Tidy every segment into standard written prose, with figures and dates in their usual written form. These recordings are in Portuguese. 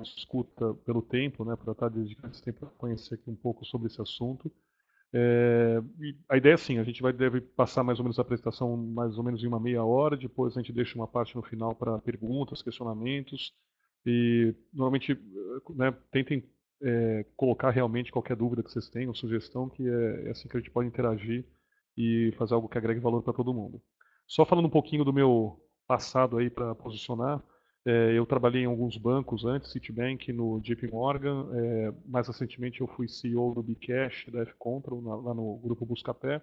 escuta pelo tempo, né, para estar dedicando esse tempo para conhecer aqui um pouco sobre esse assunto. E a ideia é assim, a gente deve passar mais ou menos a apresentação mais ou menos em uma meia hora, depois a gente deixa uma parte no final para perguntas, questionamentos, e normalmente, né, tentem colocar realmente qualquer dúvida que vocês tenham, sugestão, que é assim que a gente pode interagir e fazer algo que agregue valor para todo mundo. Só falando um pouquinho do meu passado aí para posicionar, eu trabalhei em alguns bancos antes, Citibank, no JP Morgan. Mais recentemente eu fui CEO do Bcash, da F-Control, lá no grupo Buscapé.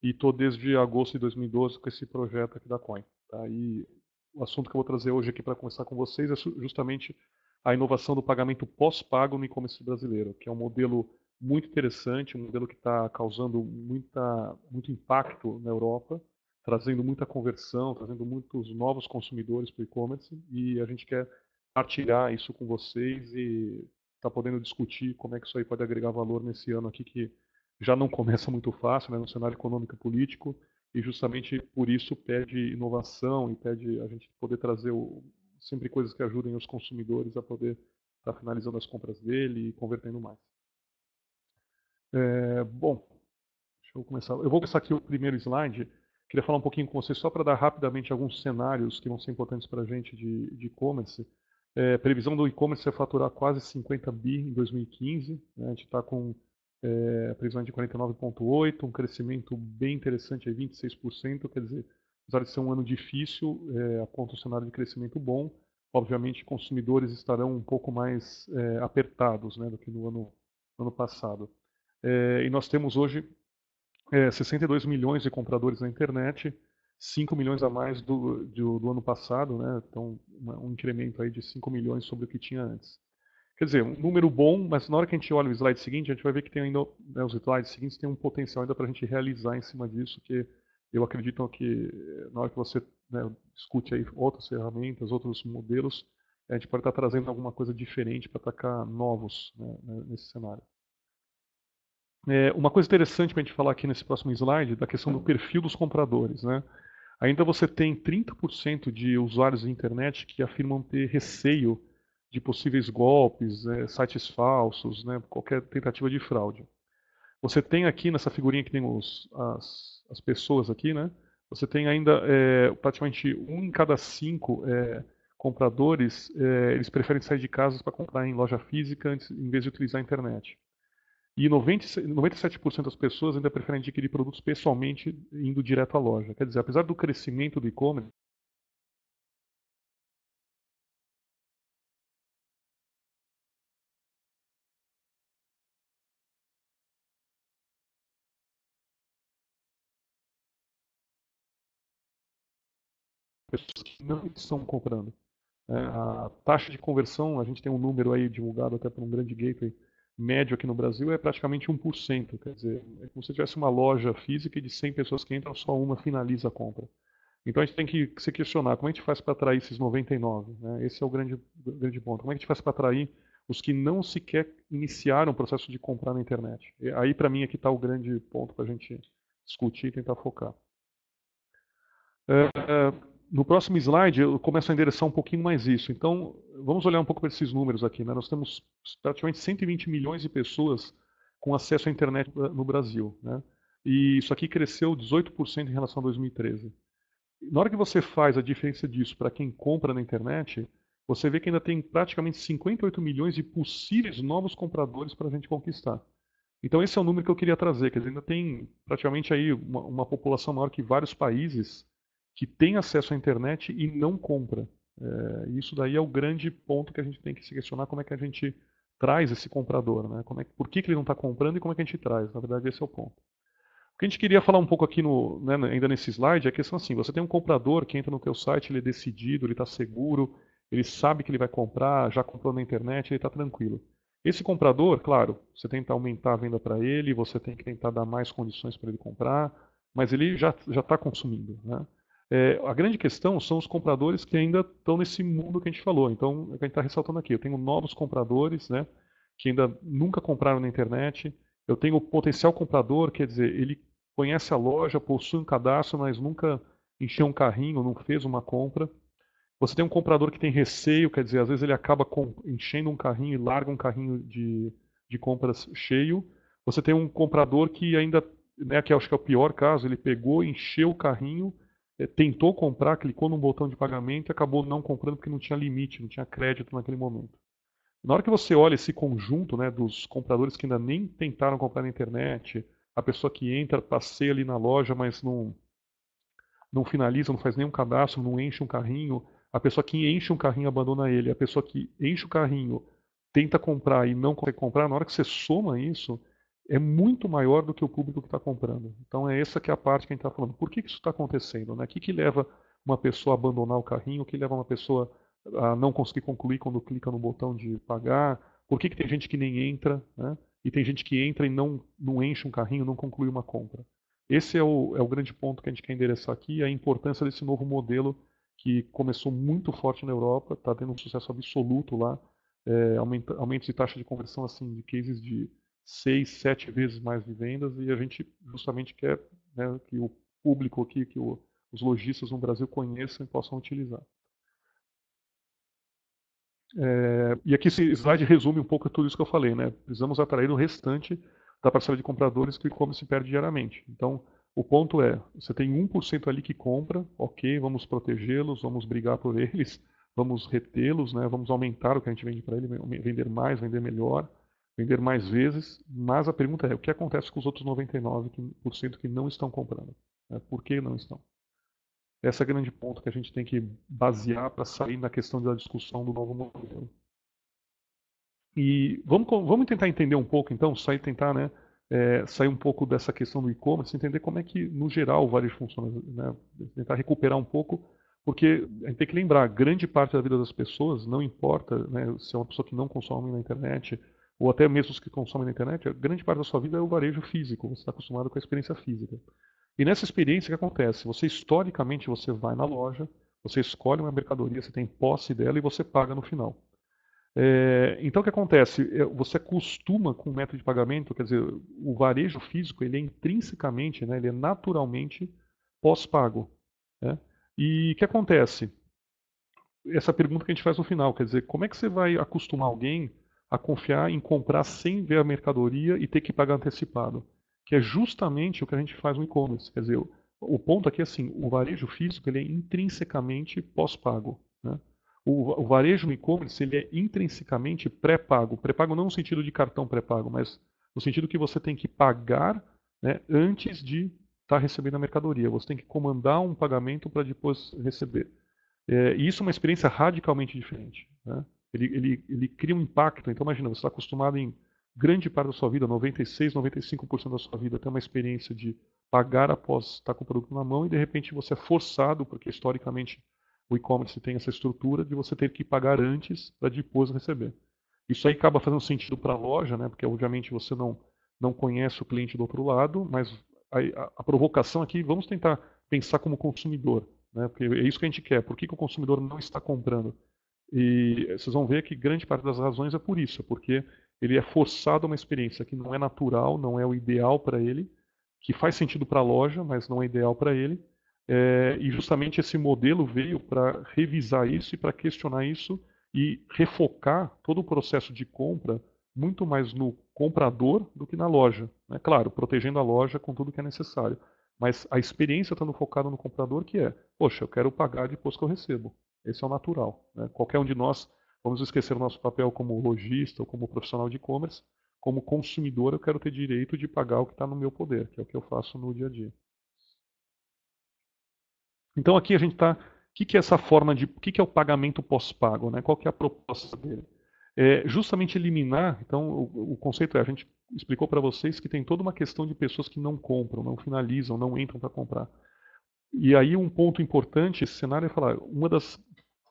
E estou desde agosto de 2012 com esse projeto aqui da Coin. Tá? E o assunto que eu vou trazer hoje aqui para conversar com vocês é justamente a inovação do pagamento pós-pago no e-commerce brasileiro, que é um modelo muito interessante, um modelo que está causando muito impacto na Europa, trazendo muita conversão, trazendo muitos novos consumidores para o e-commerce, e a gente quer partilhar isso com vocês e está podendo discutir como é que isso aí pode agregar valor nesse ano aqui que já não começa muito fácil, né, no cenário econômico e político, e justamente por isso pede inovação e pede a gente poder trazer sempre coisas que ajudem os consumidores a poder estar finalizando as compras dele e convertendo mais. Bom, deixa eu começar. Eu vou começar aqui o primeiro slide. Queria falar um pouquinho com vocês só para dar rapidamente alguns cenários que vão ser importantes para a gente de e-commerce. Previsão do e-commerce é faturar quase 50 bi em 2015. Né? A gente está com previsão de 49,8, um crescimento bem interessante, aí 26%. Quer dizer, apesar de ser um ano difícil, aponta um cenário de crescimento bom. Obviamente, consumidores estarão um pouco mais apertados, né, do que no ano passado. E nós temos hoje 62 milhões de compradores na internet, 5 milhões a mais do ano passado, né? Então, um incremento aí de 5 milhões sobre o que tinha antes. Quer dizer, um número bom, mas na hora que a gente olha o slide seguinte, a gente vai ver que tem ainda, né, os slides seguintes têm um potencial ainda para a gente realizar em cima disso, que eu acredito que na hora que você, né, discute aí outras ferramentas, outros modelos, a gente pode estar trazendo alguma coisa diferente para atacar novos, né, nesse cenário. Uma coisa interessante para a gente falar aqui nesse próximo slide, da questão do perfil dos compradores, né? Ainda você tem 30% de usuários da internet que afirmam ter receio de possíveis golpes, sites falsos, né, qualquer tentativa de fraude. Você tem aqui nessa figurinha que tem as pessoas aqui, né? Você tem ainda praticamente 1 em cada 5 compradores, eles preferem sair de casa para comprar em loja física em vez de utilizar a internet. E 97% das pessoas ainda preferem adquirir produtos pessoalmente indo direto à loja. Quer dizer, apesar do crescimento do e-commerce, pessoas que não estão comprando. A taxa de conversão, a gente tem um número aí divulgado até por um grande gateway médio aqui no Brasil, é praticamente 1%. Quer dizer, é como se tivesse uma loja física e de 100 pessoas que entram, só uma finaliza a compra. Então a gente tem que se questionar como é que a gente faz para atrair esses 99, né? Esse é o grande ponto. Como é que a gente faz para atrair os que não sequer iniciaram o processo de comprar na internet? E aí, para mim, aqui está o grande ponto para a gente discutir e tentar focar. No próximo slide, eu começo a endereçar um pouquinho mais isso. Então, vamos olhar um pouco para esses números aqui, né? Nós temos praticamente 120 milhões de pessoas com acesso à internet no Brasil, né? E isso aqui cresceu 18% em relação a 2013. Na hora que você faz a diferença disso para quem compra na internet, você vê que ainda tem praticamente 58 milhões de possíveis novos compradores para a gente conquistar. Então esse é o número que eu queria trazer, quer dizer, ainda tem praticamente aí uma população maior que vários países que tem acesso à internet e não compra. Isso daí é o grande ponto que a gente tem que se questionar, como é que a gente traz esse comprador, né? Por que ele não está comprando e como é que a gente traz? Na verdade, esse é o ponto. O que a gente queria falar um pouco aqui, né, ainda nesse slide, é a questão assim, você tem um comprador que entra no teu site, ele é decidido, ele está seguro, ele sabe que ele vai comprar, já comprou na internet, ele está tranquilo. Esse comprador, claro, você tenta aumentar a venda para ele, você tem que tentar dar mais condições para ele comprar, mas ele já está consumindo, né? A grande questão são os compradores que ainda estão nesse mundo que a gente falou. Então, é o que a gente está ressaltando aqui. Eu tenho novos compradores, né, que ainda nunca compraram na internet. Eu tenho o potencial comprador, quer dizer, ele conhece a loja, possui um cadastro, mas nunca encheu um carrinho, não fez uma compra. Você tem um comprador que tem receio, quer dizer, às vezes ele acaba enchendo um carrinho e larga um carrinho de compras cheio. Você tem um comprador que ainda, né, que eu acho que é o pior caso, ele pegou, encheu o carrinho, tentou comprar, clicou num botão de pagamento e acabou não comprando porque não tinha limite, não tinha crédito naquele momento. Na hora que você olha esse conjunto, né, dos compradores que ainda nem tentaram comprar na internet, a pessoa que entra, passeia ali na loja, mas não finaliza, não faz nenhum cadastro, não enche um carrinho, a pessoa que enche um carrinho abandona ele, a pessoa que enche o carrinho tenta comprar e não consegue comprar, na hora que você soma isso, é muito maior do que o público que está comprando. Então é essa que é a parte que a gente está falando. Por que isso está acontecendo? Né? O que leva uma pessoa a abandonar o carrinho? O que leva uma pessoa a não conseguir concluir quando clica no botão de pagar? Por que tem gente que nem entra, né? E tem gente que entra e não enche um carrinho, não conclui uma compra? Esse é o grande ponto que a gente quer endereçar aqui, a importância desse novo modelo que começou muito forte na Europa, está tendo um sucesso absoluto lá, aumentos de taxa de conversão assim de cases de 6, 7 vezes mais de vendas, e a gente justamente quer, né, que o público aqui, os lojistas no Brasil conheçam e possam utilizar. E aqui esse slide resume um pouco tudo isso que eu falei, né? Precisamos atrair o restante da parcela de compradores que o e-commerce perde diariamente. Então, o ponto é, você tem 1% ali que compra, ok, vamos protegê-los, vamos brigar por eles, vamos retê-los, né? Vamos aumentar o que a gente vende para ele, vender mais, vender melhor, vender mais vezes, mas a pergunta é, o que acontece com os outros 99% que não estão comprando? Né? Por que não estão? Esse é o grande ponto que a gente tem que basear para sair na questão da discussão do novo modelo. E vamos tentar entender um pouco, então, tentar, né, sair um pouco dessa questão do e-commerce, entender como é que, no geral, o varejo funciona, né, tentar recuperar um pouco, porque a gente tem que lembrar, grande parte da vida das pessoas, não importa, né, se é uma pessoa que não consome na internet, ou até mesmo os que consomem na internet, a grande parte da sua vida é o varejo físico, você está acostumado com a experiência física. E nessa experiência, o que acontece? Você, historicamente, você vai na loja, você escolhe uma mercadoria, você tem posse dela e você paga no final. Então o que acontece? Você acostuma com o método de pagamento, quer dizer, o varejo físico ele é intrinsecamente, né, ele é naturalmente pós-pago. Né? E o que acontece? Essa pergunta que a gente faz no final, quer dizer, como é que você vai acostumar alguém a confiar em comprar sem ver a mercadoria e ter que pagar antecipado? Que é justamente o que a gente faz no e-commerce. Quer dizer, o ponto aqui é assim, o varejo físico ele é intrinsecamente pós-pago. Né? O varejo no e-commerce ele é intrinsecamente pré-pago. Pré-pago não no sentido de cartão pré-pago, mas no sentido que você tem que pagar, né, antes de estar recebendo a mercadoria. Você tem que comandar um pagamento para depois receber. E isso é uma experiência radicalmente diferente. Né? Ele cria um impacto. Então, imagina, você está acostumado em grande parte da sua vida, 96, 95% da sua vida, ter uma experiência de pagar após estar com o produto na mão e, de repente, você é forçado, porque historicamente o e-commerce tem essa estrutura, de você ter que pagar antes para depois receber. Isso aí acaba fazendo sentido para a loja, né? Porque, obviamente, você não conhece o cliente do outro lado, mas a provocação aqui, vamos tentar pensar como consumidor. Né? Porque é isso que a gente quer. Por que o consumidor não está comprando? E vocês vão ver que grande parte das razões é por isso, porque ele é forçado a uma experiência que não é natural, não é o ideal para ele, que faz sentido para a loja, mas não é ideal para ele. E justamente esse modelo veio para revisar isso e para questionar isso e refocar todo o processo de compra muito mais no comprador do que na loja. Né? Claro, protegendo a loja com tudo que é necessário. Mas a experiência estando focada no comprador, que é, poxa, eu quero pagar depois que eu recebo. Esse é o natural. Né? Qualquer um de nós, vamos esquecer o nosso papel como lojista ou como profissional de e-commerce, como consumidor eu quero ter direito de pagar o que está no meu poder, que é o que eu faço no dia a dia. Então aqui a gente está. O que é essa forma de. O que é o pagamento pós-pago? Né? Qual que é a proposta dele? É justamente eliminar. Então o conceito é: a gente explicou para vocês que tem toda uma questão de pessoas que não compram, não finalizam, não entram para comprar. E aí um ponto importante, esse cenário é falar, uma das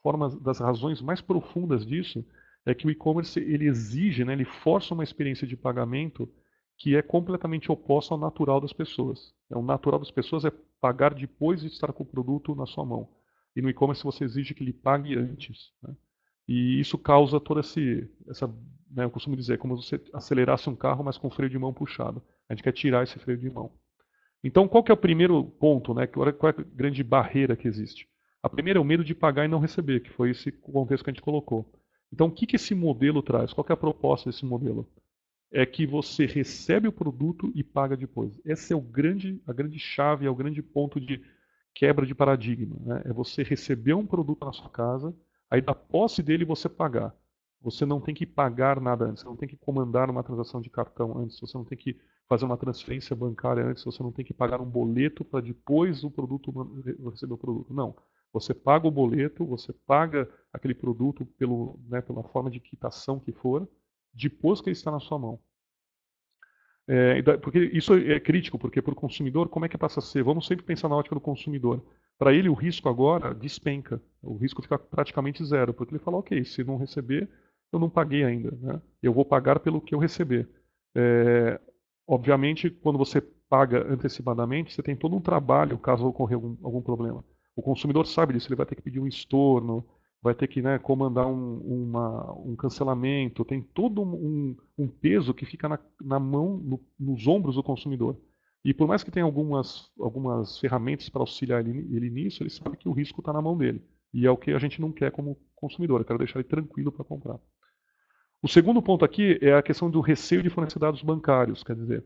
formas, das razões mais profundas disso é que o e-commerce ele exige, né, ele força uma experiência de pagamento que é completamente oposta ao natural das pessoas. O natural das pessoas é pagar depois de estar com o produto na sua mão. E no e-commerce você exige que ele pague antes. Né? E isso causa toda essa, né, eu costumo dizer, como se você acelerasse um carro, mas com o freio de mão puxado. A gente quer tirar esse freio de mão. Então, qual que é o primeiro ponto, né? Qual é a grande barreira que existe? A primeira é o medo de pagar e não receber, que foi esse contexto que a gente colocou. Então, o que que esse modelo traz? Qual que é a proposta desse modelo? É que você recebe o produto e paga depois. Essa é a grande chave, é o grande ponto de quebra de paradigma, né? É você receber um produto na sua casa, aí da posse dele você pagar. Você não tem que pagar nada antes, você não tem que comandar uma transação de cartão antes, você não tem que fazer uma transferência bancária antes, você não tem que pagar um boleto para depois o produto receber o produto. Não. Você paga o boleto, você paga aquele produto né, pela forma de quitação que for, depois que ele está na sua mão. Porque isso é crítico, porque para o consumidor, como é que passa a ser? Vamos sempre pensar na ótica do consumidor. Para ele, o risco agora despenca. O risco fica praticamente zero, porque ele fala, ok, se não receber, eu não paguei ainda, né? Eu vou pagar pelo que eu receber. É, obviamente, quando você paga antecipadamente, você tem todo um trabalho caso ocorra algum problema. O consumidor sabe disso, ele vai ter que pedir um estorno, vai ter que, né, comandar um cancelamento, tem todo um peso que fica na mão, nos ombros do consumidor. E por mais que tenha algumas ferramentas para auxiliar ele nisso, ele sabe que o risco está na mão dele. E é o que a gente não quer como consumidor, eu quero deixar ele tranquilo para comprar. O segundo ponto aqui é a questão do receio de fornecer dados bancários, quer dizer,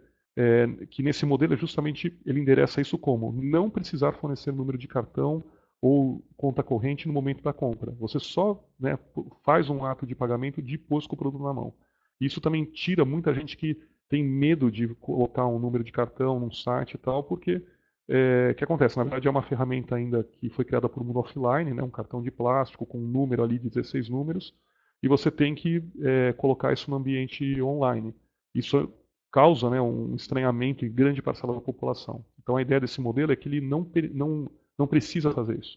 que nesse modelo é justamente ele endereça isso como não precisar fornecer número de cartão ou conta corrente no momento da compra. Você só, né, faz um ato de pagamento depois com o produto na mão. Isso também tira muita gente que tem medo de colocar um número de cartão num site e tal, porque o que acontece? Na verdade é uma ferramenta ainda que foi criada por um mundo offline, né, um cartão de plástico com um número ali de 16 números, e você tem que colocar isso no ambiente online. Isso causa, né, um estranhamento em grande parcela da população. Então a ideia desse modelo é que ele não precisa fazer isso.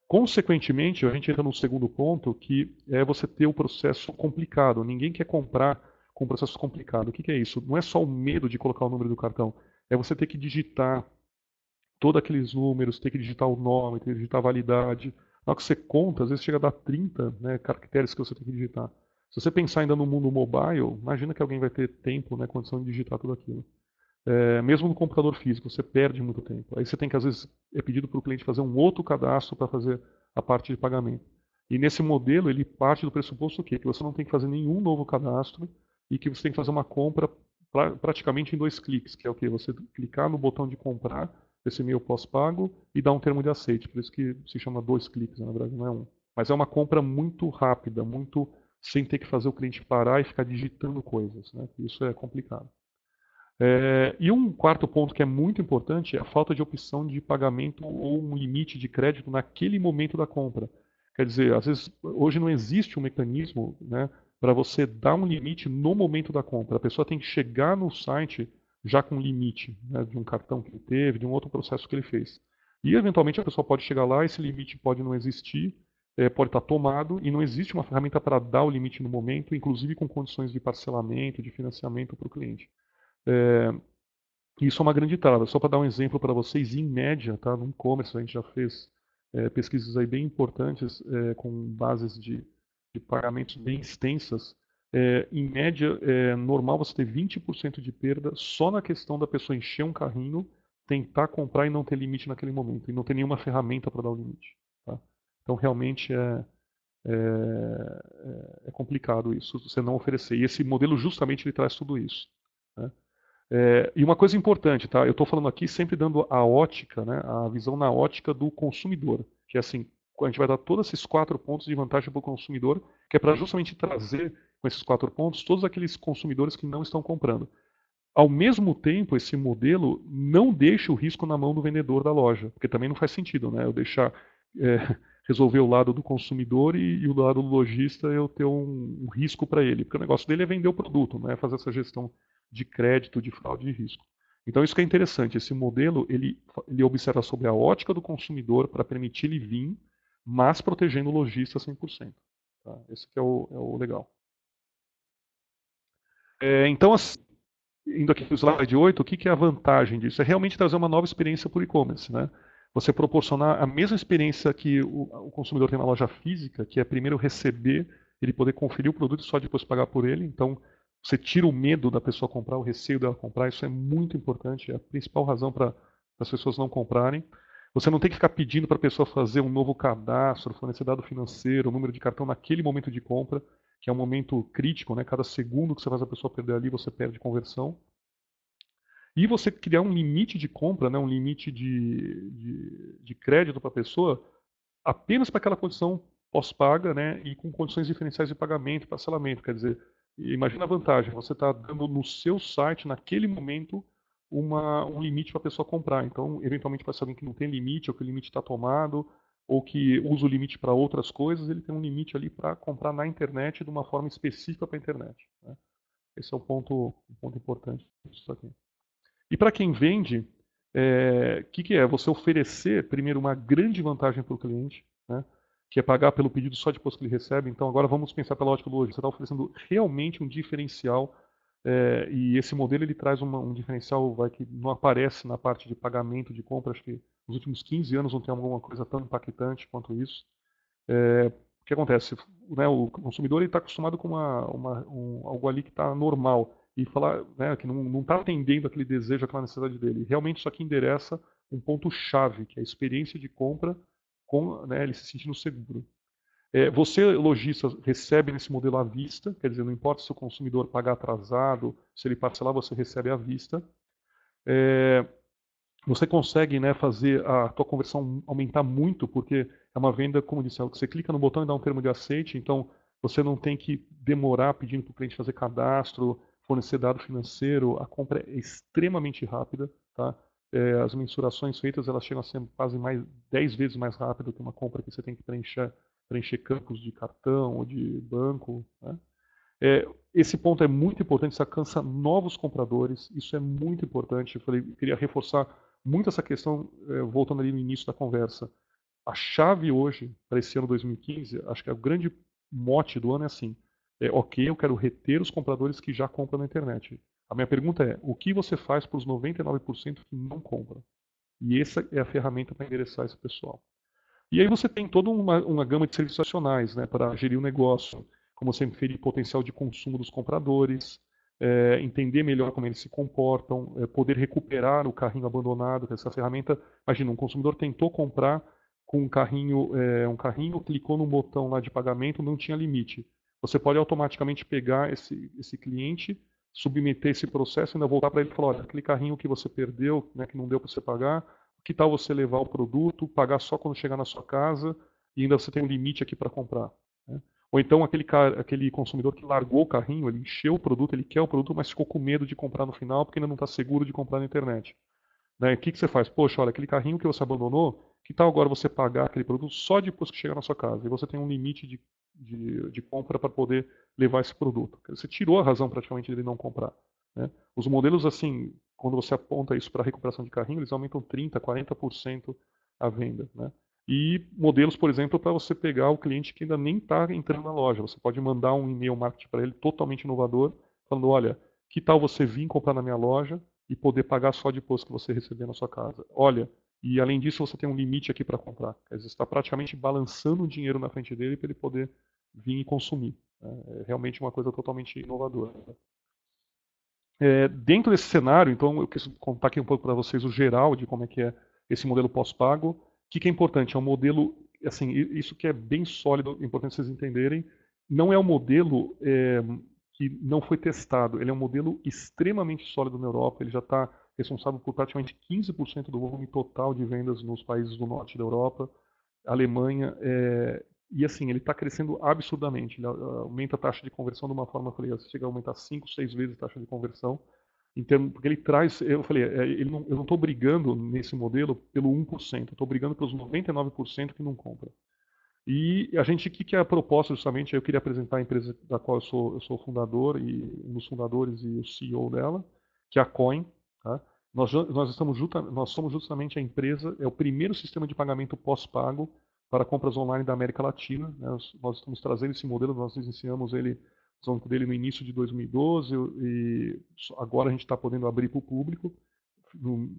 Consequentemente, a gente entra no segundo ponto, que é você ter o processo complicado. Ninguém quer comprar com um processo complicado. O que é isso? Não é só o medo de colocar o número do cartão, é você ter que digitar todos aqueles números, ter que digitar o nome, ter que digitar a validade. Na hora que você conta, às vezes chega a dar 30, né, caracteres que você tem que digitar. Se você pensar ainda no mundo mobile, imagina que alguém vai ter tempo, né, condição de digitar tudo aquilo. Mesmo no computador físico, você perde muito tempo. Aí você tem que, às vezes, é pedido para o cliente fazer um outro cadastro para fazer a parte de pagamento. E nesse modelo, ele parte do pressuposto que você não tem que fazer nenhum novo cadastro e que você tem que fazer uma compra praticamente em 2 cliques, que é o que? Você clicar no botão de comprar esse e-mail pós-pago e dar um termo de aceite. Por isso que se chama 2 cliques, na verdade, não é um. Mas é uma compra muito rápida, muito sem ter que fazer o cliente parar e ficar digitando coisas, né? Isso é complicado. E um quarto ponto que é muito importante é a falta de opção de pagamento ou um limite de crédito naquele momento da compra. Quer dizer, às vezes, hoje não existe um mecanismo, né, para você dar um limite no momento da compra. A pessoa tem que chegar no site já com um limite, né, de um cartão que ele teve, de um outro processo que ele fez. E, eventualmente, a pessoa pode chegar lá, esse limite pode não existir, pode estar tomado, e não existe uma ferramenta para dar o limite no momento, inclusive com condições de parcelamento, de financiamento para o cliente. É, isso é uma grande trava. Só para dar um exemplo para vocês, em média, tá, no e-commerce a gente já fez pesquisas aí bem importantes com bases de pagamentos bem extensas. Em média, é normal você ter 20% de perda só na questão da pessoa encher um carrinho, tentar comprar e não ter limite naquele momento, e não ter nenhuma ferramenta para dar o limite. Tá? Então, realmente é complicado isso, você não oferecer. E esse modelo justamente ele traz tudo isso. Né? E uma coisa importante, tá? Eu estou falando aqui sempre dando a ótica, né? A visão na ótica do consumidor, que é assim, a gente vai dar todos esses 4 pontos de vantagem para o consumidor, que é para justamente trazer com esses 4 pontos todos aqueles consumidores que não estão comprando. Ao mesmo tempo, esse modelo não deixa o risco na mão do vendedor da loja, porque também não faz sentido, né? Eu deixar resolver o lado do consumidor e o lado do lojista eu ter um risco para ele, porque o negócio dele é vender o produto, não é fazer essa gestão de crédito, de fraude e risco. Então isso que é interessante, esse modelo ele observa sobre a ótica do consumidor para permitir ele vir, mas protegendo o lojista 100%. Tá? Esse que é o legal. Então, assim, indo aqui para o slide 8, o que é a vantagem disso? É realmente trazer uma nova experiência para o e-commerce, né? Você proporcionar a mesma experiência que o consumidor tem na loja física, que é primeiro receber, ele poder conferir o produto e só depois pagar por ele. Então, você tira o medo da pessoa comprar, o receio dela comprar. Isso é muito importante, é a principal razão para as pessoas não comprarem. Você não tem que ficar pedindo para a pessoa fazer um novo cadastro, fornecer dado financeiro, número de cartão naquele momento de compra, que é um momento crítico, né? Cada segundo que você faz a pessoa perder ali, você perde conversão. E você criar um limite de compra, né? Um limite de crédito para a pessoa, apenas para aquela condição pós-paga, né? E com condições diferenciais de pagamento, parcelamento. Quer dizer, imagina a vantagem, você está dando no seu site, naquele momento, um limite para a pessoa comprar. Então, eventualmente, para ser alguém que não tem limite, ou que o limite está tomado, ou que usa o limite para outras coisas, ele tem um limite ali para comprar na internet de uma forma específica para a internet. Né? Esse é um ponto importante disso aqui. E para quem vende, que é? Você oferecer, primeiro, uma grande vantagem para o cliente, né? Que é pagar pelo pedido só depois que ele recebe. Então, agora vamos pensar pela ótica do hoje. Você está oferecendo realmente um diferencial, e esse modelo ele traz um diferencial que não aparece na parte de pagamento de compra. Acho que nos últimos 15 anos não tem alguma coisa tão impactante quanto isso. O que acontece? Né, o consumidor está acostumado com algo ali que está normal e falar, né, que não está atendendo aquele desejo, aquela necessidade dele. Realmente isso aqui endereça um ponto-chave, que é a experiência de compra com, né, ele se sentindo seguro. Você, lojista, recebe nesse modelo à vista, quer dizer, não importa se o consumidor pagar atrasado, se ele parcelar, você recebe à vista. Você consegue, né, fazer a tua conversão aumentar muito, porque é uma venda, como eu disse, você clica no botão e dá um termo de aceite, então você não tem que demorar pedindo para o cliente fazer cadastro, fornecer dado financeiro, a compra é extremamente rápida, tá? As mensurações feitas, elas chegam a ser quase 10 vezes mais rápido que uma compra que você tem que preencher campos de cartão ou de banco, né? Esse ponto é muito importante, isso alcança novos compradores, isso é muito importante. Eu queria reforçar muito essa questão, voltando ali no início da conversa. A chave hoje, para esse ano 2015, acho que o grande mote do ano é assim: ok, eu quero reter os compradores que já compram na internet. A minha pergunta é: o que você faz para os 99% que não compram? E essa é a ferramenta para endereçar esse pessoal. E aí você tem toda uma gama de serviços adicionais, né, para gerir o negócio, como você inferir potencial de consumo dos compradores, entender melhor como eles se comportam, poder recuperar o carrinho abandonado. Essa ferramenta, imagina, um consumidor tentou comprar com um carrinho, clicou no botão lá de pagamento, não tinha limite. Você pode automaticamente pegar esse cliente, submeter esse processo e ainda voltar para ele e falar: olha, aquele carrinho que você perdeu, né, que não deu para você pagar, que tal você levar o produto, pagar só quando chegar na sua casa e ainda você tem um limite aqui para comprar, né? Ou então aquele consumidor que largou o carrinho, ele encheu o produto, ele quer o produto, mas ficou com medo de comprar no final porque ainda não está seguro de comprar na internet. Né? O que você faz? Poxa, olha, aquele carrinho que você abandonou, que tal agora você pagar aquele produto só depois que chegar na sua casa? E você tem um limite de compra para poder levar esse produto. Você tirou a razão praticamente dele não comprar, né? Os modelos, assim, quando você aponta isso para recuperação de carrinho, eles aumentam 30%, 40% a venda, né? E modelos, por exemplo, para você pegar o cliente que ainda nem está entrando na loja. Você pode mandar um e-mail marketing para ele totalmente inovador, falando: olha, que tal você vir comprar na minha loja e poder pagar só depois que você receber na sua casa? Olha, e além disso você tem um limite aqui para comprar. Quer dizer, você está praticamente balançando o dinheiro na frente dele para ele poder vir e consumir, né? É realmente uma coisa totalmente inovadora. Dentro desse cenário, então, eu quis contar aqui um pouco para vocês o geral de como é que é esse modelo pós-pago. O que é importante? É um modelo, assim, isso que é bem sólido, importante vocês entenderem. Não é um modelo que não foi testado. Ele é um modelo extremamente sólido na Europa. Ele já está responsável por praticamente 15% do volume total de vendas nos países do norte da Europa. Alemanha, e assim, ele está crescendo absurdamente. Ele aumenta a taxa de conversão de uma forma, eu falei, chega a aumentar 5, 6 vezes a taxa de conversão. Porque ele traz, eu falei, eu não estou brigando nesse modelo pelo 1%, eu estou brigando pelos 99% que não compram. E a gente, o que é a proposta justamente? Eu queria apresentar a empresa da qual eu sou o fundador, e um dos fundadores e o CEO dela, que é a Coin. Tá? Nós somos justamente a empresa, é o primeiro sistema de pagamento pós-pago para compras online da América Latina. Né? Nós estamos trazendo esse modelo, nós iniciamos ele dele no início de 2012 e agora a gente está podendo abrir para o público.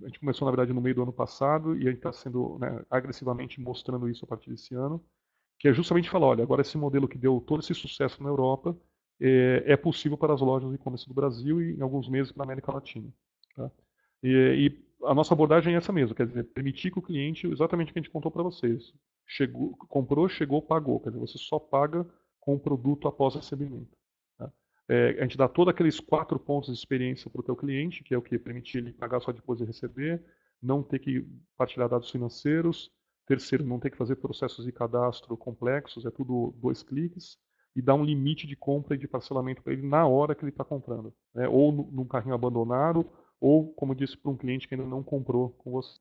A gente começou, na verdade, no meio do ano passado e a gente está sendo, né, agressivamente mostrando isso a partir desse ano, que é justamente falar: olha, agora esse modelo que deu todo esse sucesso na Europa é possível para as lojas de e-commerce do Brasil e em alguns meses para a América Latina. Tá? E a nossa abordagem é essa mesmo, quer dizer, permitir que o cliente, exatamente o que a gente contou para vocês, chegou, comprou, chegou, pagou, quer dizer, você só paga com o produto após recebimento. Tá? A gente dá todos aqueles 4 pontos de experiência para o teu cliente, que é o que? Permitir ele pagar só depois de receber, não ter que partilhar dados financeiros, terceiro, não ter que fazer processos de cadastro complexos, é tudo 2 cliques, e dá um limite de compra e de parcelamento para ele na hora que ele está comprando, né? Ou num carrinho abandonado, ou, como eu disse, para um cliente que ainda não comprou com você.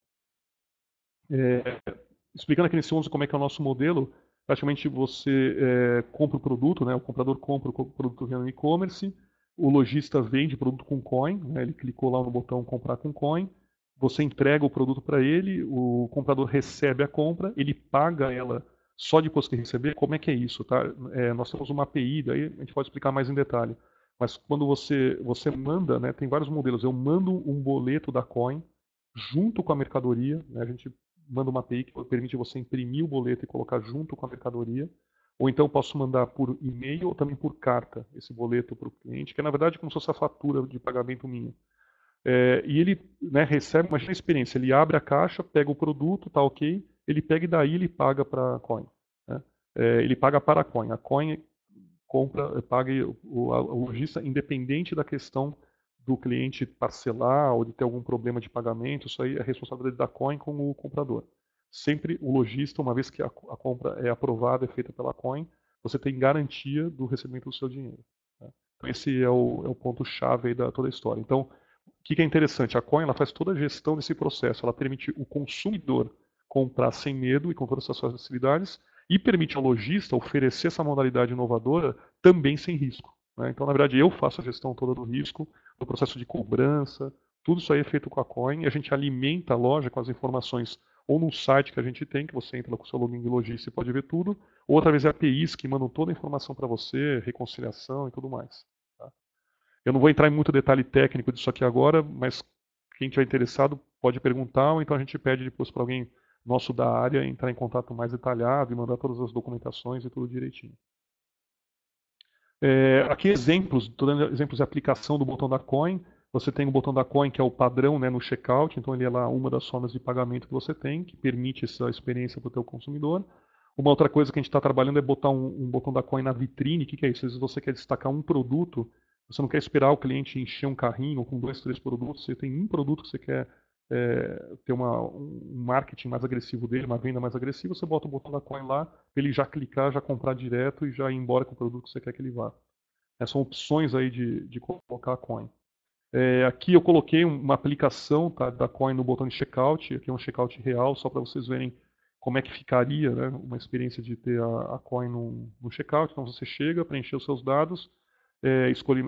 Explicando aqui nesse 11 como é que é o nosso modelo, praticamente você compra o produto, né? O comprador compra o produto no e-commerce, o lojista vende o produto com coin, né? Ele clicou lá no botão comprar com coin, você entrega o produto para ele, o comprador recebe a compra, ele paga ela só depois que receber. Como é que é isso, tá? Nós temos uma API, daí a gente pode explicar mais em detalhe. Mas quando você manda, né, tem vários modelos. Eu mando um boleto da coin junto com a mercadoria, né? A gente manda uma API que permite você imprimir o boleto e colocar junto com a mercadoria. Ou então eu posso mandar por e-mail ou também por carta esse boleto para o cliente, que é na verdade como se fosse a fatura de pagamento minha. E ele, né, recebe, imagina a experiência, ele abre a caixa, pega o produto, tá ok, ele pega e daí ele paga para a Coin. Né? Ele paga para a Coin compra, paga o lojista, independente da questão do cliente parcelar ou de ter algum problema de pagamento, isso aí é responsabilidade da Coin com o comprador. Sempre o lojista, uma vez que a compra é aprovada, é feita pela Coin, você tem garantia do recebimento do seu dinheiro. Né? Então esse é o ponto-chave da toda a história. Então, o que é interessante? A Coin ela faz toda a gestão desse processo. Ela permite o consumidor comprar sem medo e com todas essas facilidades e permite ao lojista oferecer essa modalidade inovadora também sem risco. Né? Então, na verdade, eu faço a gestão toda do risco, do processo de cobrança, tudo isso aí é feito com a Coin e a gente alimenta a loja com as informações ou no site que a gente tem, que você entra com o seu login de lojista e pode ver tudo, ou através de APIs que mandam toda a informação para você, reconciliação e tudo mais. Tá? Eu não vou entrar em muito detalhe técnico disso aqui agora, mas quem estiver interessado pode perguntar, ou então a gente pede depois para alguém nosso da área entrar em contato mais detalhado e mandar todas as documentações e tudo direitinho. Aqui exemplos, estou dando exemplos de aplicação do botão da Coin. Você tem o botão da Coin que é o padrão, né, no checkout, então ele é lá uma das formas de pagamento que você tem, que permite essa experiência para o teu consumidor. Uma outra coisa que a gente está trabalhando é botar um botão da Coin na vitrine. O que é isso? Às vezes você quer destacar um produto, você não quer esperar o cliente encher um carrinho com 2, 3 produtos, você tem um produto que você quer ter um marketing mais agressivo dele, uma venda mais agressiva, você bota o botão da Coin lá, ele já clicar, já comprar direto e já ir embora com o produto que você quer que ele vá. São opções aí de colocar a Coin. Aqui eu coloquei uma aplicação, tá, da Coin no botão de checkout, aqui é um checkout real, só para vocês verem como é que ficaria, né, uma experiência de ter a Coin no checkout. Então você chega, preencher os seus dados, escolhe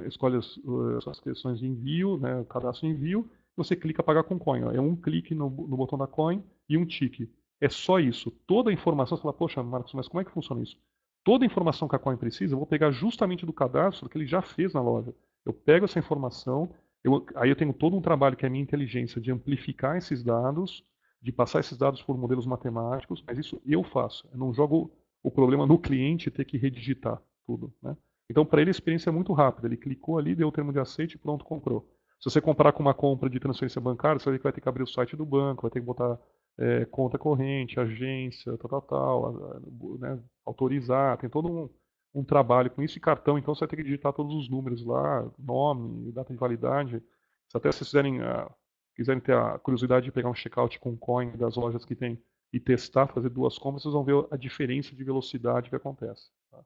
as questões de envio, né, cadastro de envio, você clica pagar com Coin. Ó. É um clique no botão da Coin e um tique. É só isso. Toda a informação, você fala, poxa, Marcos, mas como é que funciona isso? Toda a informação que a Coin precisa, eu vou pegar justamente do cadastro que ele já fez na loja. Eu pego essa informação, aí eu tenho todo um trabalho que é a minha inteligência de amplificar esses dados, de passar esses dados por modelos matemáticos, mas isso eu faço. Eu não jogo o problema no cliente ter que redigitar tudo. Né? Então, para ele, a experiência é muito rápida. Ele clicou ali, deu o termo de aceite e pronto, comprou. Se você comparar com uma compra de transferência bancária, você vai ver que vai ter que abrir o site do banco, vai ter que botar conta corrente, agência, né, autorizar, tem todo um trabalho com isso. E cartão, então, você vai ter que digitar todos os números lá, nome, data de validade. Se até vocês quiserem ter a curiosidade de pegar um checkout com coin das lojas que tem e testar, fazer 2 compras, vocês vão ver a diferença de velocidade que acontece. Tá?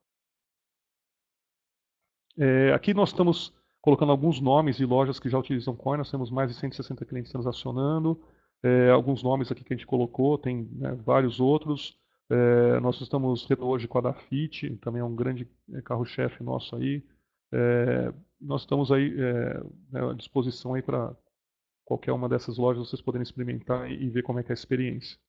Aqui nós estamos colocando alguns nomes de lojas que já utilizam Coin. Nós temos mais de 160 clientes transacionando. Alguns nomes aqui que a gente colocou, tem, né, vários outros. Nós estamos hoje com a Dafit, também é um grande carro-chefe nosso aí. Nós estamos aí né, à disposição aí para qualquer uma dessas lojas vocês poderem experimentar e ver como é que é a experiência.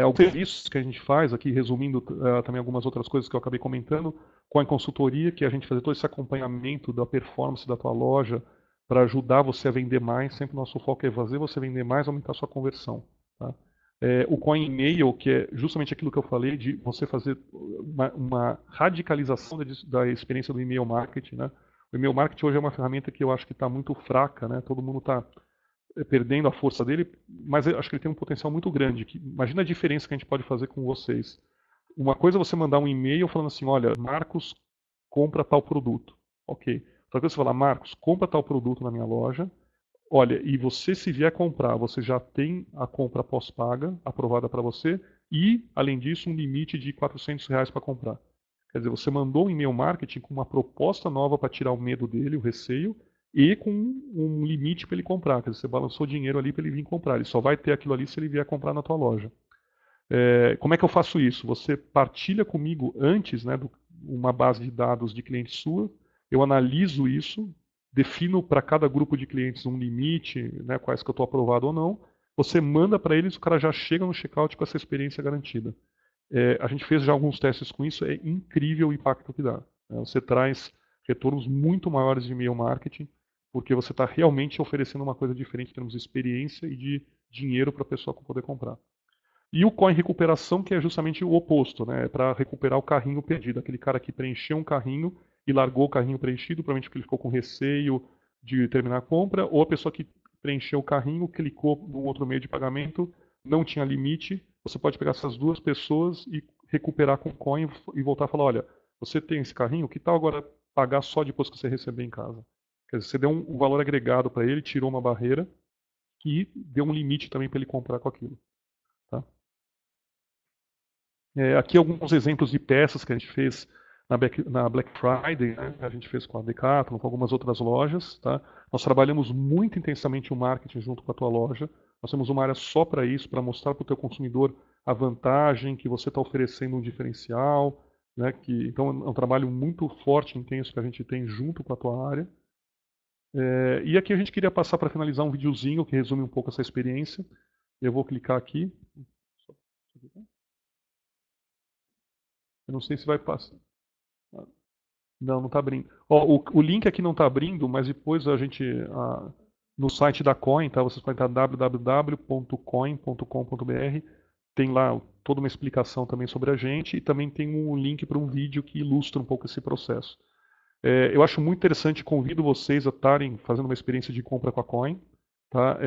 Alguns serviços que a gente faz aqui, resumindo também algumas outras coisas que eu acabei comentando, com a consultoria, que é a gente fazer todo esse acompanhamento da performance da tua loja para ajudar você a vender mais. Sempre o nosso foco é fazer você vender mais, aumentar a sua conversão. Tá? O Coin Email, que é justamente aquilo que eu falei, de você fazer uma radicalização da experiência do e-mail marketing. Né? O e-mail marketing hoje é uma ferramenta que eu acho que está muito fraca, né? Todo mundo está perdendo a força dele, mas eu acho que ele tem um potencial muito grande. Imagina a diferença que a gente pode fazer com vocês. Uma coisa é você mandar um e-mail falando assim, olha, Marcos, compra tal produto. Ok. Outra coisa é você falar, Marcos, compra tal produto na minha loja. Olha, e você se vier comprar, você já tem a compra pós-paga aprovada para você e, além disso, um limite de R$ 400 para comprar. Quer dizer, você mandou um e-mail marketing com uma proposta nova para tirar o medo dele, o receio, e com um limite para ele comprar. Quer dizer, você balançou dinheiro ali para ele vir comprar. Ele só vai ter aquilo ali se ele vier comprar na tua loja. Como é que eu faço isso? Você partilha comigo antes, né, uma base de dados de cliente sua, eu analiso isso, defino para cada grupo de clientes um limite, né, quais que eu estou aprovado ou não, você manda para eles, o cara já chega no checkout com essa experiência garantida. A gente fez já alguns testes com isso, é incrível o impacto que dá. Né? Você traz retornos muito maiores de e-mail marketing, porque você está realmente oferecendo uma coisa diferente em termos de experiência e de dinheiro para a pessoa poder comprar. E o coin recuperação, que é justamente o oposto, né? É para recuperar o carrinho perdido. Aquele cara que preencheu um carrinho e largou o carrinho preenchido, provavelmente porque ele ficou com receio de terminar a compra, ou a pessoa que preencheu o carrinho, clicou num outro meio de pagamento, não tinha limite. Você pode pegar essas duas pessoas e recuperar com coin e voltar a falar, olha, você tem esse carrinho, que tal agora pagar só depois que você receber em casa? Quer dizer, você deu um valor agregado para ele, tirou uma barreira e deu um limite também para ele comprar com aquilo. Tá? Aqui alguns exemplos de peças que a gente fez na Black Friday, né? A gente fez com a Decathlon, com algumas outras lojas. Tá? Nós trabalhamos muito intensamente o marketing junto com a tua loja. Nós temos uma área só para isso, para mostrar para o teu consumidor a vantagem, que você está oferecendo um diferencial. Né? Então é um trabalho muito forte e intenso que a gente tem junto com a tua área. E aqui a gente queria passar para finalizar um videozinho que resume um pouco essa experiência. Eu vou clicar aqui. Eu não sei se vai passar. Não, não está abrindo. Ó, o link aqui não está abrindo, mas depois a gente, no site da Coin, tá? Vocês podem estar www.coin.com.br. Tem lá toda uma explicação também sobre a gente e também tem um link para um vídeo que ilustra um pouco esse processo. Eu acho muito interessante, convido vocês a estarem fazendo uma experiência de compra com a Coin. Tá?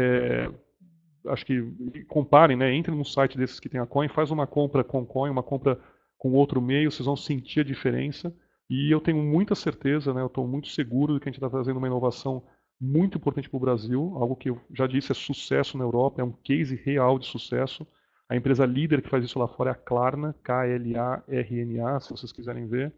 Acho que comparem, né? Entrem num site desses que tem a Coin, faz uma compra com Coin, uma compra com outro meio, vocês vão sentir a diferença. E eu tenho muita certeza, né, eu estou muito seguro de que a gente está trazendo uma inovação muito importante para o Brasil, algo que eu já disse é sucesso na Europa, é um case real de sucesso. A empresa líder que faz isso lá fora é a Klarna, K-L-A-R-N-A, se vocês quiserem ver.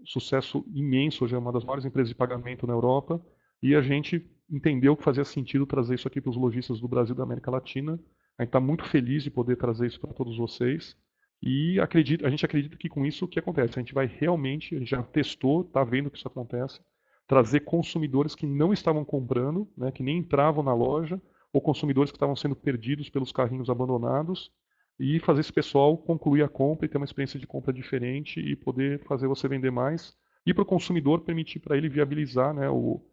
Sucesso imenso, hoje é uma das maiores empresas de pagamento na Europa. E a gente entendeu que fazia sentido trazer isso aqui para os lojistas do Brasil e da América Latina. A gente está muito feliz de poder trazer isso para todos vocês. E a gente acredita que com isso o que acontece? A gente vai realmente, a gente já testou, está vendo que isso acontece, trazer consumidores que não estavam comprando, né, que nem entravam na loja, ou consumidores que estavam sendo perdidos pelos carrinhos abandonados, e fazer esse pessoal concluir a compra e ter uma experiência de compra diferente e poder fazer você vender mais. E para o consumidor permitir para ele viabilizar, né, o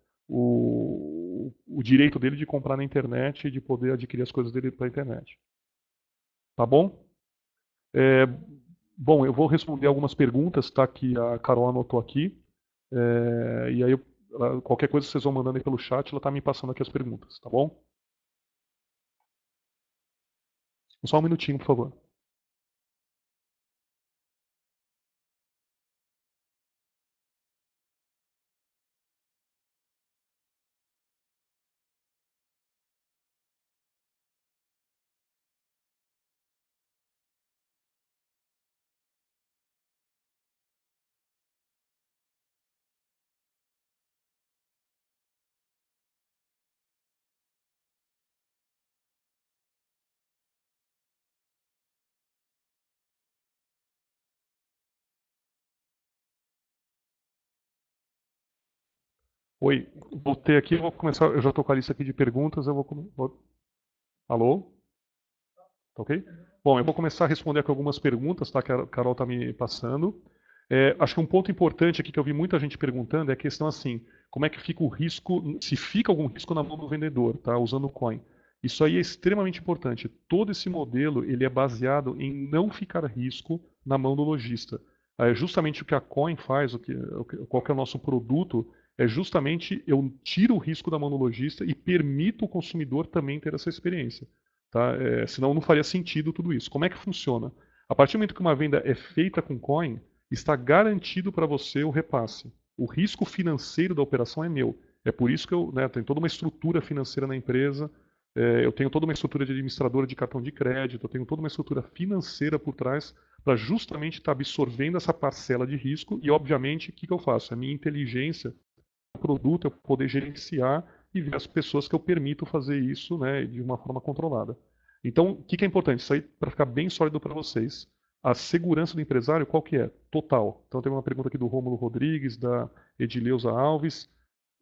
direito dele de comprar na internet e de poder adquirir as coisas dele pela internet. Tá bom? Bom, eu vou responder algumas perguntas, tá? Que a Carol anotou aqui. E aí, qualquer coisa vocês vão mandando aí pelo chat, ela está me passando aqui as perguntas, tá bom? Só um minutinho, por favor. Oi, voltei aqui, eu vou começar. Eu já estou com a lista aqui de perguntas, Alô? Tá ok? Bom, eu vou começar a responder aqui algumas perguntas, tá? Que a Carol está me passando. Acho que um ponto importante aqui que eu vi muita gente perguntando é a questão assim, como é que fica o risco, se fica algum risco na mão do vendedor, tá? Usando o coin. Isso aí é extremamente importante. Todo esse modelo ele é baseado em não ficar risco na mão do lojista. Justamente o que a Coin faz, qual que é o nosso produto, é justamente eu tiro o risco da mão do lojista e permito o consumidor também ter essa experiência. Tá? Senão não faria sentido tudo isso. Como é que funciona? A partir do momento que uma venda é feita com coin, está garantido para você o repasse. O risco financeiro da operação é meu. É por isso que eu tenho toda uma estrutura financeira na empresa, eu tenho toda uma estrutura de administradora de cartão de crédito, eu tenho toda uma estrutura financeira por trás para justamente estar absorvendo essa parcela de risco e, obviamente, o que eu faço? A minha inteligência, o produto, eu poder gerenciar e ver as pessoas que eu permito fazer isso, né, de uma forma controlada. Então, o que é importante? Isso aí para ficar bem sólido para vocês. A segurança do empresário, qual que é? Total. Então, tem uma pergunta aqui do Rômulo Rodrigues, da Edileuza Alves.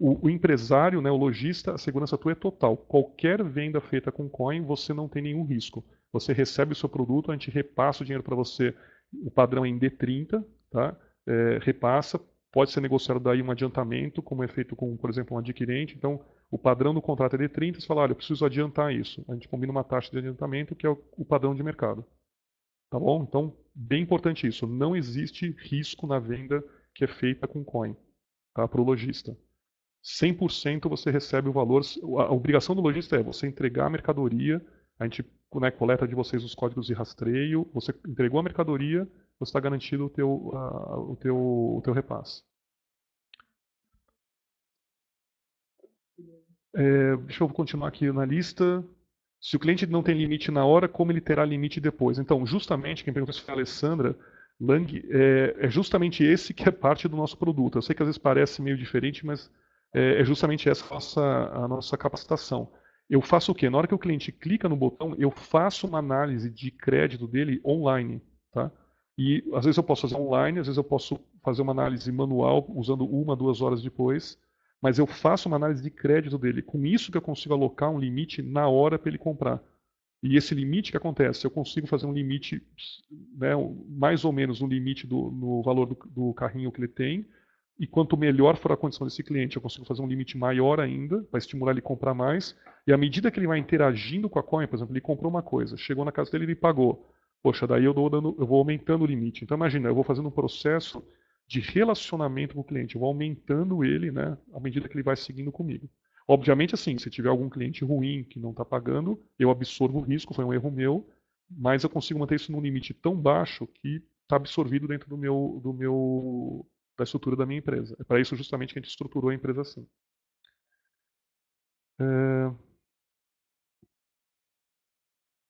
O empresário, né, o lojista, a segurança tua é total. Qualquer venda feita com coin, você não tem nenhum risco. Você recebe o seu produto, a gente repassa o dinheiro para você, o padrão é em D30, tá? Repassa, pode ser negociado daí um adiantamento, como é feito com, por exemplo, um adquirente. Então, o padrão do contrato é D30, você fala, olha, eu preciso adiantar isso. A gente combina uma taxa de adiantamento, que é o padrão de mercado. Tá bom? Então, bem importante isso. Não existe risco na venda que é feita com coin, tá? Para o lojista. 100% você recebe o valor. A obrigação do lojista é você entregar a mercadoria, a gente, né, coleta de vocês os códigos de rastreio, você entregou a mercadoria, você está garantido o teu repasse. Deixa eu continuar aqui na lista. Se o cliente não tem limite na hora, como ele terá limite depois? Então, justamente, quem perguntou isso foi a Alessandra Lang, é justamente esse que é parte do nosso produto. Eu sei que às vezes parece meio diferente, mas é justamente essa a nossa capacitação. Eu faço o quê? Na hora que o cliente clica no botão, eu faço uma análise de crédito dele online. Tá? E às vezes eu posso fazer online, às vezes eu posso fazer uma análise manual, usando 1, 2 horas depois, mas eu faço uma análise de crédito dele. Com isso que eu consigo alocar um limite na hora para ele comprar. E esse limite que acontece, eu consigo fazer um limite, né, mais ou menos um limite no valor do carrinho que ele tem. E quanto melhor for a condição desse cliente, eu consigo fazer um limite maior ainda, para estimular ele a comprar mais. E à medida que ele vai interagindo com a coin, por exemplo, ele comprou uma coisa, chegou na casa dele e ele pagou. Poxa, daí eu vou aumentando o limite. Então imagina, eu vou fazendo um processo de relacionamento com o cliente, eu vou aumentando ele, né, à medida que ele vai seguindo comigo. Obviamente, assim, se tiver algum cliente ruim que não está pagando, eu absorvo o risco, foi um erro meu, mas eu consigo manter isso num limite tão baixo que está absorvido dentro da estrutura da minha empresa. É para isso justamente que a gente estruturou a empresa assim.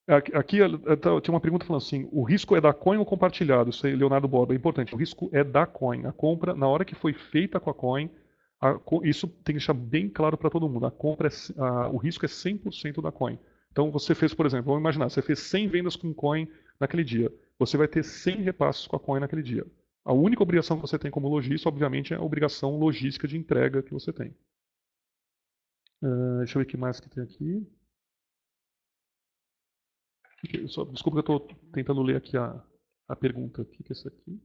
Aqui tinha uma pergunta falando assim, o risco é da coin ou compartilhado? Isso aí, Leonardo Borba, é importante. O risco é da coin. A compra, na hora que foi feita com a coin, isso tem que deixar bem claro para todo mundo. O risco é 100% da coin. Então você fez, por exemplo, vamos imaginar, você fez 100 vendas com coin naquele dia. Você vai ter 100 repasses com a coin naquele dia. A única obrigação que você tem como lojista, obviamente, é a obrigação logística de entrega que você tem. Deixa eu ver o que mais que tem aqui. Desculpa que eu estou tentando ler aqui a pergunta. O que é isso aqui?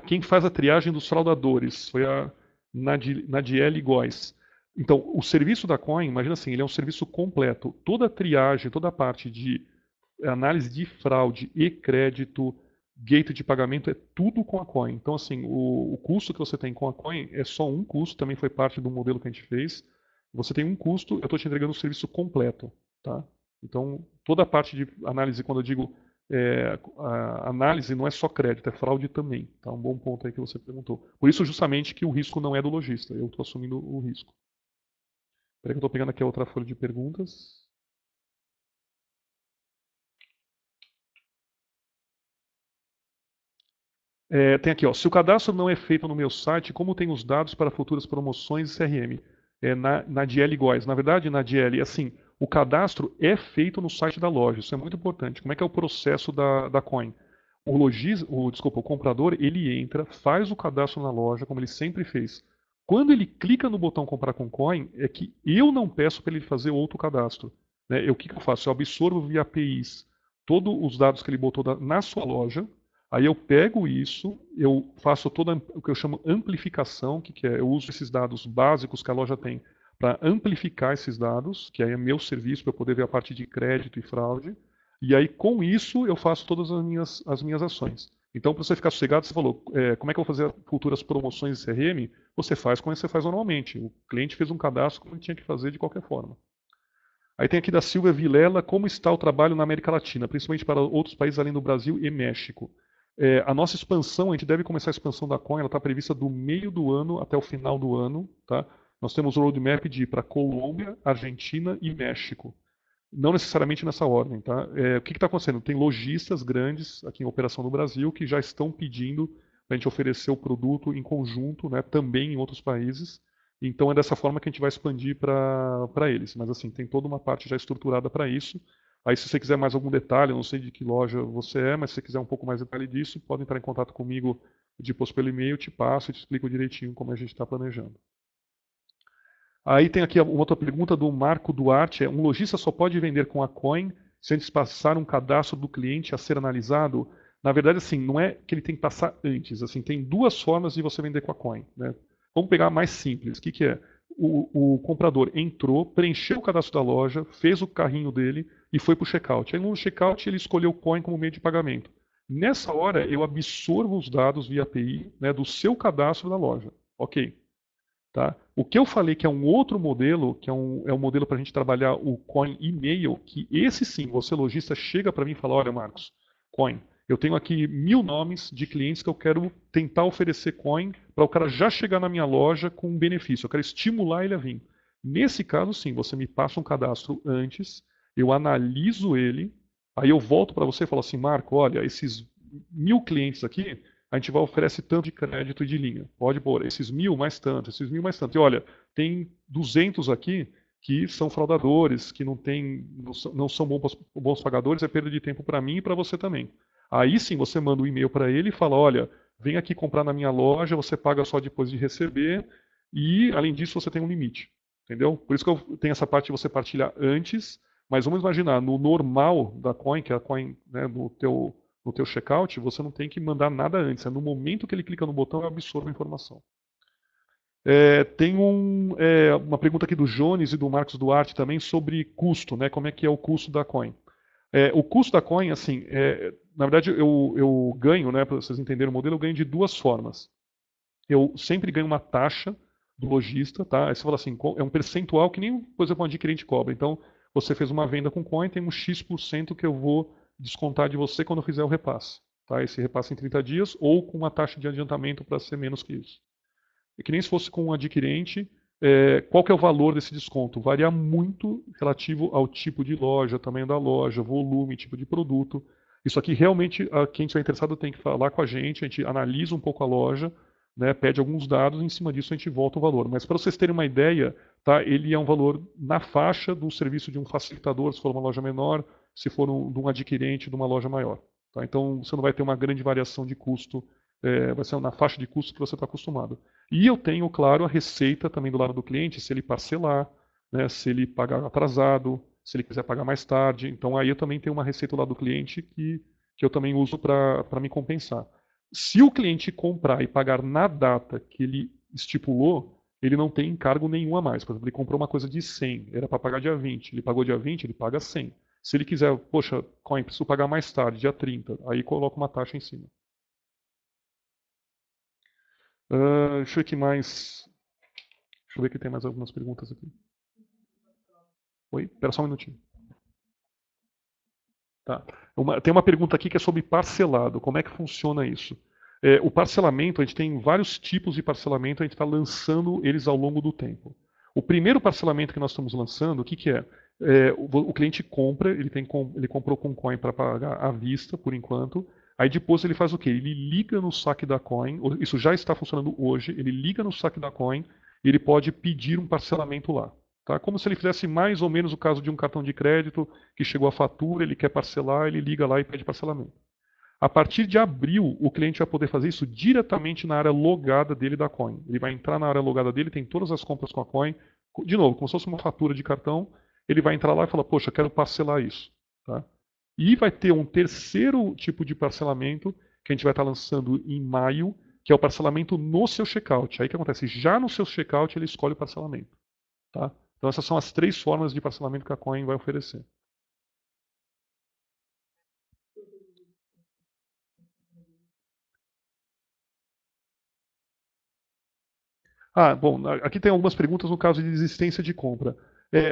Quem faz a triagem dos fraudadores foi a Nadiele Góes. Então, o serviço da Coin, imagina assim, ele é um serviço completo. Toda a triagem, toda a parte de análise de fraude e crédito, gateway de pagamento, é tudo com a Coin. Então, assim, o custo que você tem com a Coin é só um custo, também foi parte do modelo que a gente fez. Você tem um custo, eu estou te entregando o serviço completo. Tá? Então, toda a parte de análise, quando eu digo a análise, não é só crédito, é fraude também. Tá? Um bom ponto aí que você perguntou. Por isso, justamente, que o risco não é do lojista, eu estou assumindo o risco. Espera que eu estou pegando aqui a outra folha de perguntas. Tem aqui, ó, se o cadastro não é feito no meu site, como tem os dados para futuras promoções e CRM? Na DL Góes. Na verdade, na DL, assim, o cadastro é feito no site da loja. Isso é muito importante. Como é que é o processo da Coin? O comprador, ele entra, faz o cadastro na loja, como ele sempre fez. Quando ele clica no botão comprar com Coin, é que eu não peço para ele fazer outro cadastro. Né? O que eu faço? Eu absorvo via APIs todos os dados que ele botou na sua loja. Aí eu pego isso, eu faço toda o que eu chamo amplificação, que é eu uso esses dados básicos que a loja tem para amplificar esses dados, que aí é meu serviço para eu poder ver a parte de crédito e fraude. E aí com isso eu faço todas as minhas ações. Então, para você ficar sossegado, você falou, como é que eu vou fazer futuras promoções de CRM? Você faz como você faz normalmente. O cliente fez um cadastro como ele tinha que fazer de qualquer forma. Aí tem aqui da Silvia Vilela, como está o trabalho na América Latina, principalmente para outros países além do Brasil e México. A nossa expansão, a gente deve começar a expansão da Coin, ela está prevista do meio do ano até o final do ano. Tá? Nós temos o roadmap de ir para Colômbia, Argentina e México. Não necessariamente nessa ordem. Tá? O que está acontecendo? Tem lojistas grandes aqui em operação no Brasil que já estão pedindo para a gente oferecer o produto em conjunto, né, também em outros países. Então é dessa forma que a gente vai expandir para eles. Mas assim, tem toda uma parte já estruturada para isso. Aí se você quiser mais algum detalhe, eu não sei de que loja você é, mas se você quiser um pouco mais de detalhe disso, pode entrar em contato comigo depois pelo e-mail, te passo e te explico direitinho como a gente está planejando. Aí tem aqui uma outra pergunta do Marco Duarte. Um lojista só pode vender com a Coin se antes passar um cadastro do cliente a ser analisado? Na verdade, assim, não é que ele tem que passar antes. Assim, tem duas formas de você vender com a Coin. Né? Vamos pegar a mais simples. O que, que é? O comprador entrou, preencheu o cadastro da loja, fez o carrinho dele e foi para o checkout. Aí no checkout ele escolheu o Coin como meio de pagamento. Nessa hora eu absorvo os dados via API, né, do seu cadastro da loja. Ok. Tá? O que eu falei que é um outro modelo, que é um modelo para a gente trabalhar o Coin e-mail, que esse sim, você lojista chega para mim e fala, olha Marcos, Coin, eu tenho aqui 1000 nomes de clientes que eu quero tentar oferecer Coin para o cara já chegar na minha loja com um benefício, eu quero estimular ele a vir. Nesse caso sim, você me passa um cadastro antes, eu analiso ele, aí eu volto para você e falo assim, Marco, olha, esses 1000 clientes aqui, a gente vai oferecer tanto de crédito e de linha. Pode pôr esses 1000 mais tanto, esses 1000 mais tanto. E olha, tem 200 aqui que são fraudadores, que não são bons pagadores, é perda de tempo para mim e para você também. Aí sim você manda um e-mail para ele e fala, olha, vem aqui comprar na minha loja, você paga só depois de receber e, além disso, você tem um limite. Entendeu? Por isso que eu tenho essa parte de você partilhar antes, mas vamos imaginar, no normal da Coin, que é a Coin, né, no teu checkout, você não tem que mandar nada antes. É no momento que ele clica no botão, eu absorvo a informação. Tem uma pergunta aqui do Jones e do Marcos Duarte também sobre custo, né? Como é que é o custo da coin? O custo da coin, assim, na verdade eu ganho, né? Para vocês entenderem o modelo, eu ganho de duas formas. Eu sempre ganho uma taxa do lojista, tá? Aí você fala assim, é um percentual que nem, por exemplo, um adquirente cobra. Então, você fez uma venda com coin, tem um X% que eu vou descontar de você quando eu fizer o repasse. Tá? Esse repasse em 30 dias ou com uma taxa de adiantamento para ser menos que isso. É que nem se fosse com um adquirente, qual que é o valor desse desconto? Varia muito relativo ao tipo de loja, tamanho da loja, volume, tipo de produto. Isso aqui realmente, quem estiver interessado tem que falar com a gente analisa um pouco a loja, né, pede alguns dados e em cima disso a gente volta o valor. Mas para vocês terem uma ideia, tá, ele é um valor na faixa do serviço de um facilitador, se for uma loja menor, se for de um adquirente de uma loja maior. Tá? Então você não vai ter uma grande variação de custo, vai ser na faixa de custo que você está acostumado. E eu tenho, claro, a receita também do lado do cliente, se ele parcelar, né, se ele pagar atrasado, se ele quiser pagar mais tarde. Então aí eu também tenho uma receita do lado do cliente que eu também uso para me compensar. Se o cliente comprar e pagar na data que ele estipulou, ele não tem encargo nenhum a mais. Por exemplo, ele comprou uma coisa de 100, era para pagar dia 20, ele pagou dia 20, ele paga 100. Se ele quiser, poxa, Coin, preciso pagar mais tarde, dia 30, aí coloca uma taxa em cima. Deixa eu ver aqui mais. Deixa eu ver que tem mais algumas perguntas aqui. Oi? Espera só um minutinho. Tá. Tem uma pergunta aqui que é sobre parcelado. Como é que funciona isso? O parcelamento, a gente tem vários tipos de parcelamento, a gente está lançando eles ao longo do tempo. O primeiro parcelamento que nós estamos lançando, o que, que é? O cliente compra, ele comprou com coin para pagar à vista, por enquanto. Aí depois ele faz o quê? Ele liga no saque da coin, isso já está funcionando hoje, ele liga no saque da coin e ele pode pedir um parcelamento lá. Tá? Como se ele fizesse mais ou menos o caso de um cartão de crédito que chegou a fatura, ele quer parcelar, ele liga lá e pede parcelamento. A partir de abril, o cliente vai poder fazer isso diretamente na área logada dele da Coin. Ele vai entrar na área logada dele, tem todas as compras com a Coin. De novo, como se fosse uma fatura de cartão, ele vai entrar lá e falar, poxa, eu quero parcelar isso. Tá? E vai ter um terceiro tipo de parcelamento que a gente vai estar lançando em maio, que é o parcelamento no seu checkout. Aí o que acontece? Já no seu checkout ele escolhe o parcelamento. Tá? Então essas são as três formas de parcelamento que a Coin vai oferecer. Bom, aqui tem algumas perguntas no caso de desistência de compra.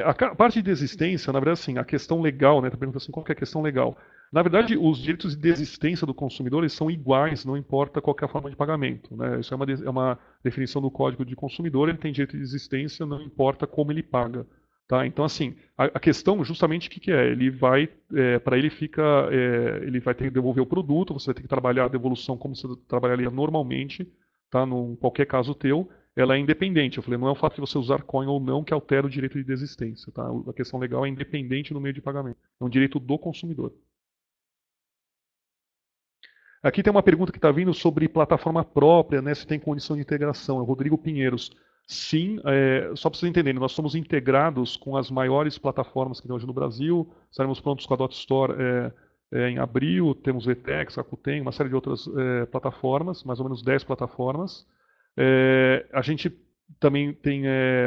A parte de desistência, na verdade, assim, a questão legal, né? Tá perguntando assim, qual que é a questão legal? Na verdade, os direitos de desistência do consumidor eles são iguais, não importa qual que é a forma de pagamento, né? Isso é uma definição do Código de Consumidor, ele tem direito de desistência, não importa como ele paga. Tá? Então, assim, a questão justamente o que, que é? Ele vai, para ele fica, ele vai ter que devolver o produto, você vai ter que trabalhar a devolução como você trabalharia normalmente, tá? Num qualquer caso teu, ela é independente. Eu falei, não é o fato de você usar coin ou não que altera o direito de desistência, tá? A questão legal é independente no meio de pagamento. É um direito do consumidor. Aqui tem uma pergunta que está vindo sobre plataforma própria, né? Se tem condição de integração. É o Rodrigo Pinheiros. Sim, só para vocês entenderem, nós somos integrados com as maiores plataformas que tem hoje no Brasil. Estaremos prontos com a Dot Store em abril. Temos VTEX, Rakuten, uma série de outras plataformas, mais ou menos 10 plataformas. A gente também tem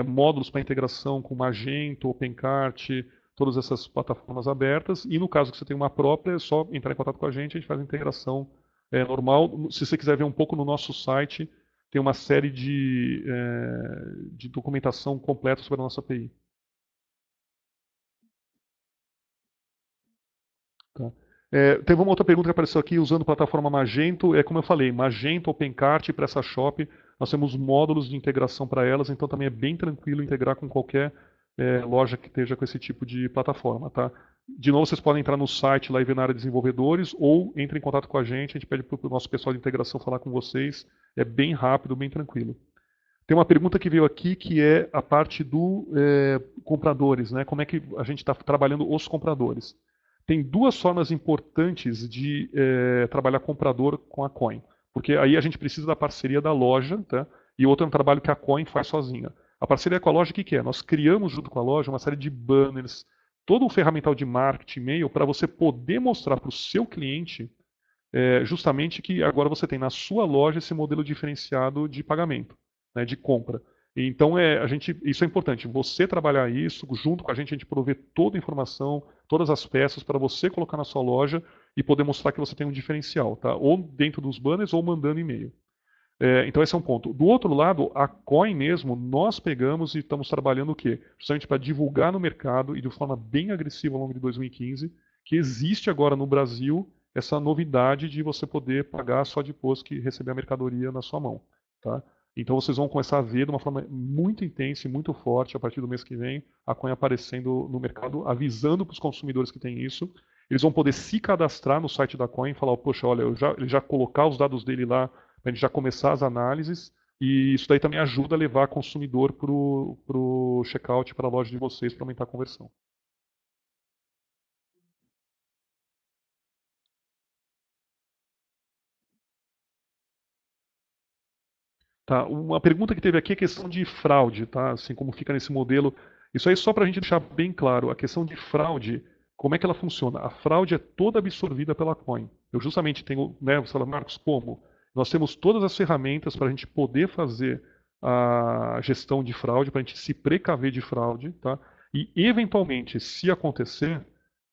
módulos para integração com Magento, OpenCart, todas essas plataformas abertas. E no caso que você tem uma própria, é só entrar em contato com a gente faz a integração normal. Se você quiser ver um pouco no nosso site, tem uma série de documentação completa sobre a nossa API. Tá? Teve uma outra pergunta que apareceu aqui usando plataforma Magento. Como eu falei, Magento, OpenCart e PrestaShop, nós temos módulos de integração para elas, então também é bem tranquilo integrar com qualquer loja que esteja com esse tipo de plataforma. Tá? De novo, vocês podem entrar no site lá e ver na área de desenvolvedores ou entre em contato com a gente pede para o nosso pessoal de integração falar com vocês. É bem rápido, bem tranquilo. Tem uma pergunta que veio aqui que é a parte do compradores, né? Como é que a gente está trabalhando os compradores? Tem duas formas importantes de trabalhar comprador com a Coin, porque aí a gente precisa da parceria da loja, tá? E outro é um trabalho que a Coin faz sozinha. A parceria com a loja, o que, que é? Nós criamos junto com a loja uma série de banners, todo um ferramental de marketing, e-mail, para você poder mostrar para o seu cliente justamente que agora você tem na sua loja esse modelo diferenciado de pagamento, né, de compra. Então, isso é importante. Você trabalhar isso, junto com a gente prover toda a informação, todas as peças para você colocar na sua loja e poder mostrar que você tem um diferencial, tá? Ou dentro dos banners ou mandando e-mail. Então esse é um ponto. Do outro lado, a Coin mesmo, nós pegamos e estamos trabalhando o quê? Justamente para divulgar no mercado e de forma bem agressiva ao longo de 2015, que existe agora no Brasil essa novidade de você poder pagar só depois que receber a mercadoria na sua mão. Tá? Então vocês vão começar a ver de uma forma muito intensa e muito forte a partir do mês que vem a Coin aparecendo no mercado, avisando para os consumidores que tem isso. Eles vão poder se cadastrar no site da Coin e falar, poxa, olha, ele já colocar os dados dele lá para a gente já começar as análises, e isso daí também ajuda a levar consumidor para o checkout, para a loja de vocês, para aumentar a conversão. Tá, uma pergunta que teve aqui é a questão de fraude, tá? Assim como fica nesse modelo. Isso aí só para a gente deixar bem claro, a questão de fraude, como é que ela funciona? A fraude é toda absorvida pela Coin. Eu justamente tenho, né, você fala, Marcos, como? Nós temos todas as ferramentas para a gente poder fazer a gestão de fraude, para a gente se precaver de fraude, tá? E eventualmente, se acontecer,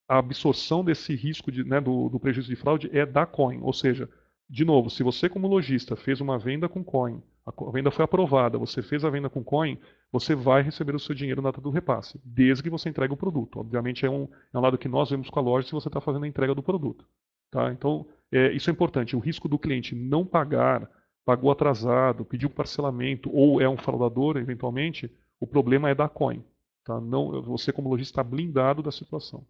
a absorção desse risco né, do prejuízo de fraude é da Coin. Ou seja, de novo, se você como lojista fez uma venda com Coin, a venda foi aprovada, você fez a venda com Coin, você vai receber o seu dinheiro na data do repasse, desde que você entregue o produto. Obviamente é um lado que nós vemos com a loja se você está fazendo a entrega do produto. Tá? Então, isso é importante. O risco do cliente não pagar, pagou atrasado, pediu parcelamento ou é um fraudador, eventualmente, o problema é da Coin. Tá? Não, você como lojista está blindado da situação.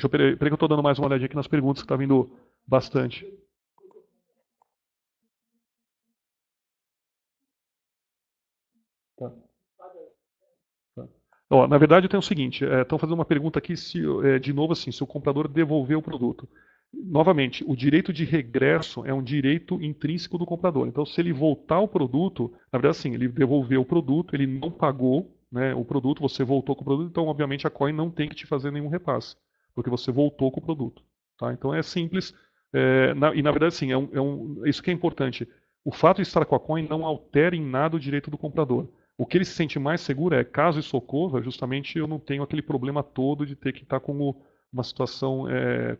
Peraí que eu estou dando mais uma olhadinha aqui nas perguntas que está vindo bastante. Tá, tá. Ó, na verdade, tem o seguinte: estão fazendo uma pergunta aqui, de novo, assim, se o comprador devolver o produto. Novamente, o direito de regresso é um direito intrínseco do comprador. Então, se ele voltar o produto, na verdade, assim, ele devolveu o produto, ele não pagou, né, o produto, você voltou com o produto, então, obviamente, a Coin não tem que te fazer nenhum repasse, porque você voltou com o produto. Tá? Então, é simples. E, na verdade, assim, isso que é importante. O fato de estar com a Coin não altera em nada o direito do comprador. O que ele se sente mais seguro é, caso isso ocorra, justamente eu não tenho aquele problema todo de ter que estar com uma situação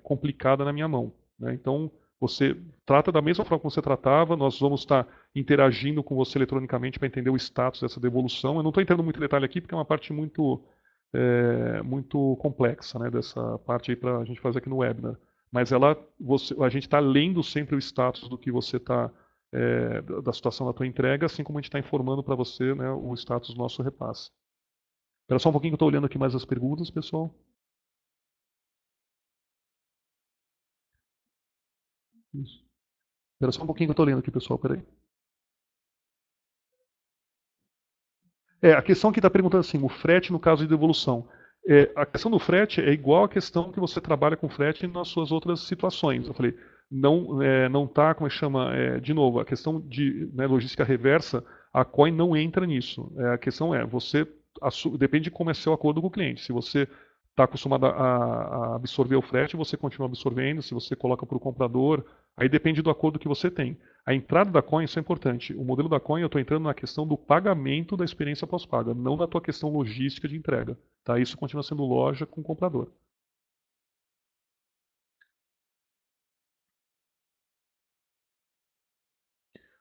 complicada na minha mão. Né? Então, Você trata da mesma forma como você tratava, nós vamos estar interagindo com você eletronicamente para entender o status dessa devolução. Eu não estou entrando muito em detalhe aqui, porque é uma parte muito complexa, né, dessa parte aí para a gente fazer aqui no webinar. Mas a gente está lendo sempre o status do que você está, da situação da tua entrega, assim como a gente está informando para você, né, o status do nosso repasse. Espera só um pouquinho que eu estou olhando aqui mais as perguntas, pessoal. Isso. Espera só um pouquinho que eu estou lendo aqui, pessoal, peraí. A questão que está perguntando assim, o frete no caso de devolução. A questão do frete é igual à questão que você trabalha com frete nas suas outras situações. Eu falei, não tá, como é que chama, de novo, a questão de, né, logística reversa, a Coin não entra nisso. A questão depende de como é seu acordo com o cliente. Se você está acostumado a absorver o frete, você continua absorvendo. Se você coloca para o comprador, aí depende do acordo que você tem. A entrada da coin, isso é importante. O modelo da coin, eu estou entrando na questão do pagamento da experiência pós-paga, não na tua questão logística de entrega. Tá? Isso continua sendo loja com comprador.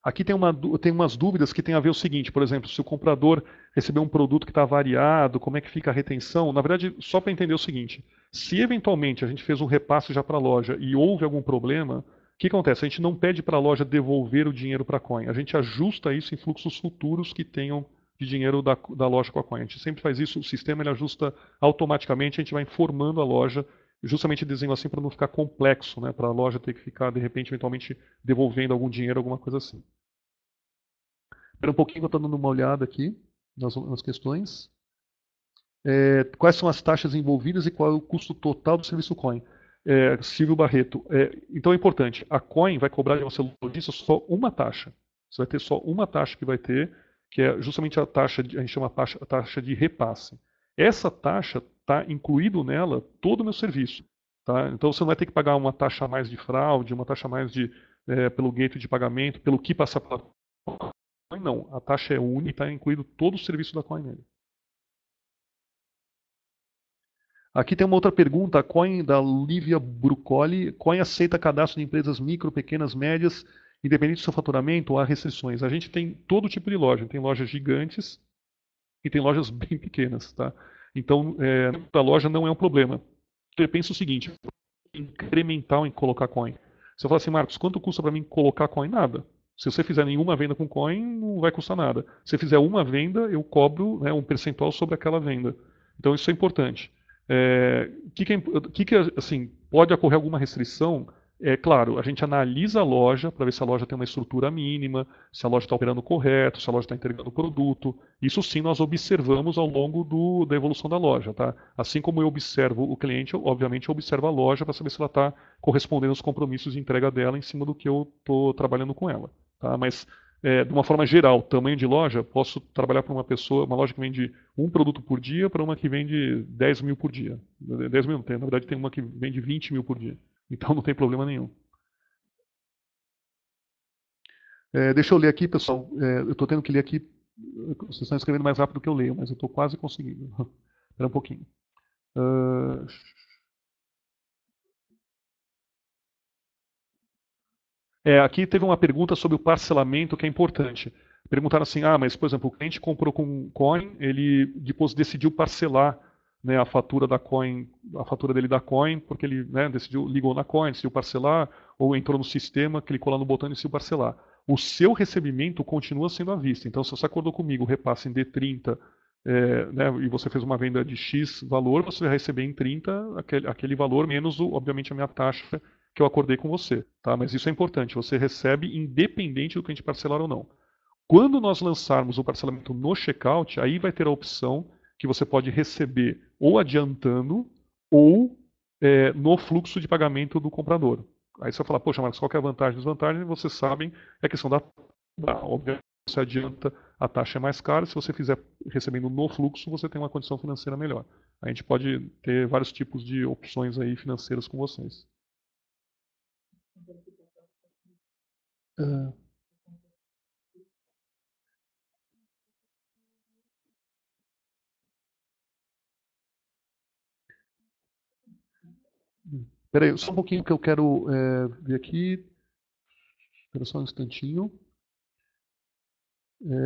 Aqui tem umas dúvidas que tem a ver o seguinte, por exemplo, se o comprador receber um produto que está variado, como é que fica a retenção? Na verdade, só para entender o seguinte, se eventualmente a gente fez um repasse já para a loja e houve algum problema, o que acontece? A gente não pede para a loja devolver o dinheiro para a coin, a gente ajusta isso em fluxos futuros que tenham de dinheiro da loja com a coin. A gente sempre faz isso, o sistema ele ajusta automaticamente, a gente vai informando a loja, justamente desenho assim para não ficar complexo, né? Para a loja ter que ficar, de repente, eventualmente devolvendo algum dinheiro, alguma coisa assim. Espera um pouquinho que eu estou dando uma olhada aqui nas questões. Quais são as taxas envolvidas e qual é o custo total do serviço Coin? Silvio Barreto. Então é importante, a Coin vai cobrar de você, lojista, só uma taxa. Você vai ter só uma taxa que vai ter, que é justamente a taxa, a gente chama a taxa de repasse. Essa taxa está incluído nela todo o meu serviço. Tá? Então você não vai ter que pagar uma taxa a mais de fraude, uma taxa a mais pelo gateway de pagamento, pelo que passar pela Coin, não. A taxa é única e está incluído todo o serviço da Coin nele. Aqui tem uma outra pergunta, a Coin da Lívia Brucoli. Coin aceita cadastro de empresas micro, pequenas, médias, independente do seu faturamento ou há restrições? A gente tem todo tipo de loja. Tem lojas gigantes e tem lojas bem pequenas, tá? Então, a loja não é um problema. Eu penso o seguinte, incremental em colocar coin. Você fala assim, Marcos, quanto custa para mim colocar coin? Nada. Se você fizer nenhuma venda com coin, não vai custar nada. Se fizer uma venda, eu cobro, né, um percentual sobre aquela venda. Então isso é importante. Assim, pode ocorrer alguma restrição? É claro, a gente analisa a loja para ver se a loja tem uma estrutura mínima, se a loja está operando correto, se a loja está entregando o produto. Isso sim nós observamos ao longo da evolução da loja, tá? Assim como eu observo o cliente, obviamente eu observo a loja para saber se ela está correspondendo aos compromissos de entrega dela em cima do que eu estou trabalhando com ela, tá? Mas de uma forma geral, tamanho de loja, posso trabalhar para uma loja que vende um produto por dia para uma que vende 10 mil por dia. 10 mil não tem, na verdade tem uma que vende 20 mil por dia. Então não tem problema nenhum. Deixa eu ler aqui, pessoal. Eu estou tendo que ler aqui. Vocês estão escrevendo mais rápido do que eu leio, mas eu estou quase conseguindo. Espera um pouquinho. Uh, Aqui teve uma pergunta sobre o parcelamento que é importante. Perguntaram assim, mas por exemplo, o cliente comprou com Coin, ele depois decidiu parcelar, né, a fatura da Coin, a fatura dele da Coin, porque ele, né, ligou na Coin, decidiu parcelar, ou entrou no sistema, clicou lá no botão e decidiu parcelar. O seu recebimento continua sendo à vista. Então, se você acordou comigo, repasse em D30, né, e você fez uma venda de X valor, você vai receber em 30 aquele valor, menos, obviamente, a minha taxa que eu acordei com você, tá? Mas isso é importante, você recebe independente do cliente parcelar ou não. Quando nós lançarmos o parcelamento no checkout, aí vai ter a opção que você pode receber ou adiantando ou no fluxo de pagamento do comprador. Aí você vai falar, poxa, Marcos, qual que é a vantagem e desvantagem? Vocês sabem, é a questão obviamente, você adianta, a taxa é mais cara, se você fizer recebendo no fluxo, você tem uma condição financeira melhor. A gente pode ter vários tipos de opções aí financeiras com vocês. Ah, Peraí, só um pouquinho que eu quero ver aqui. Espera só um instantinho.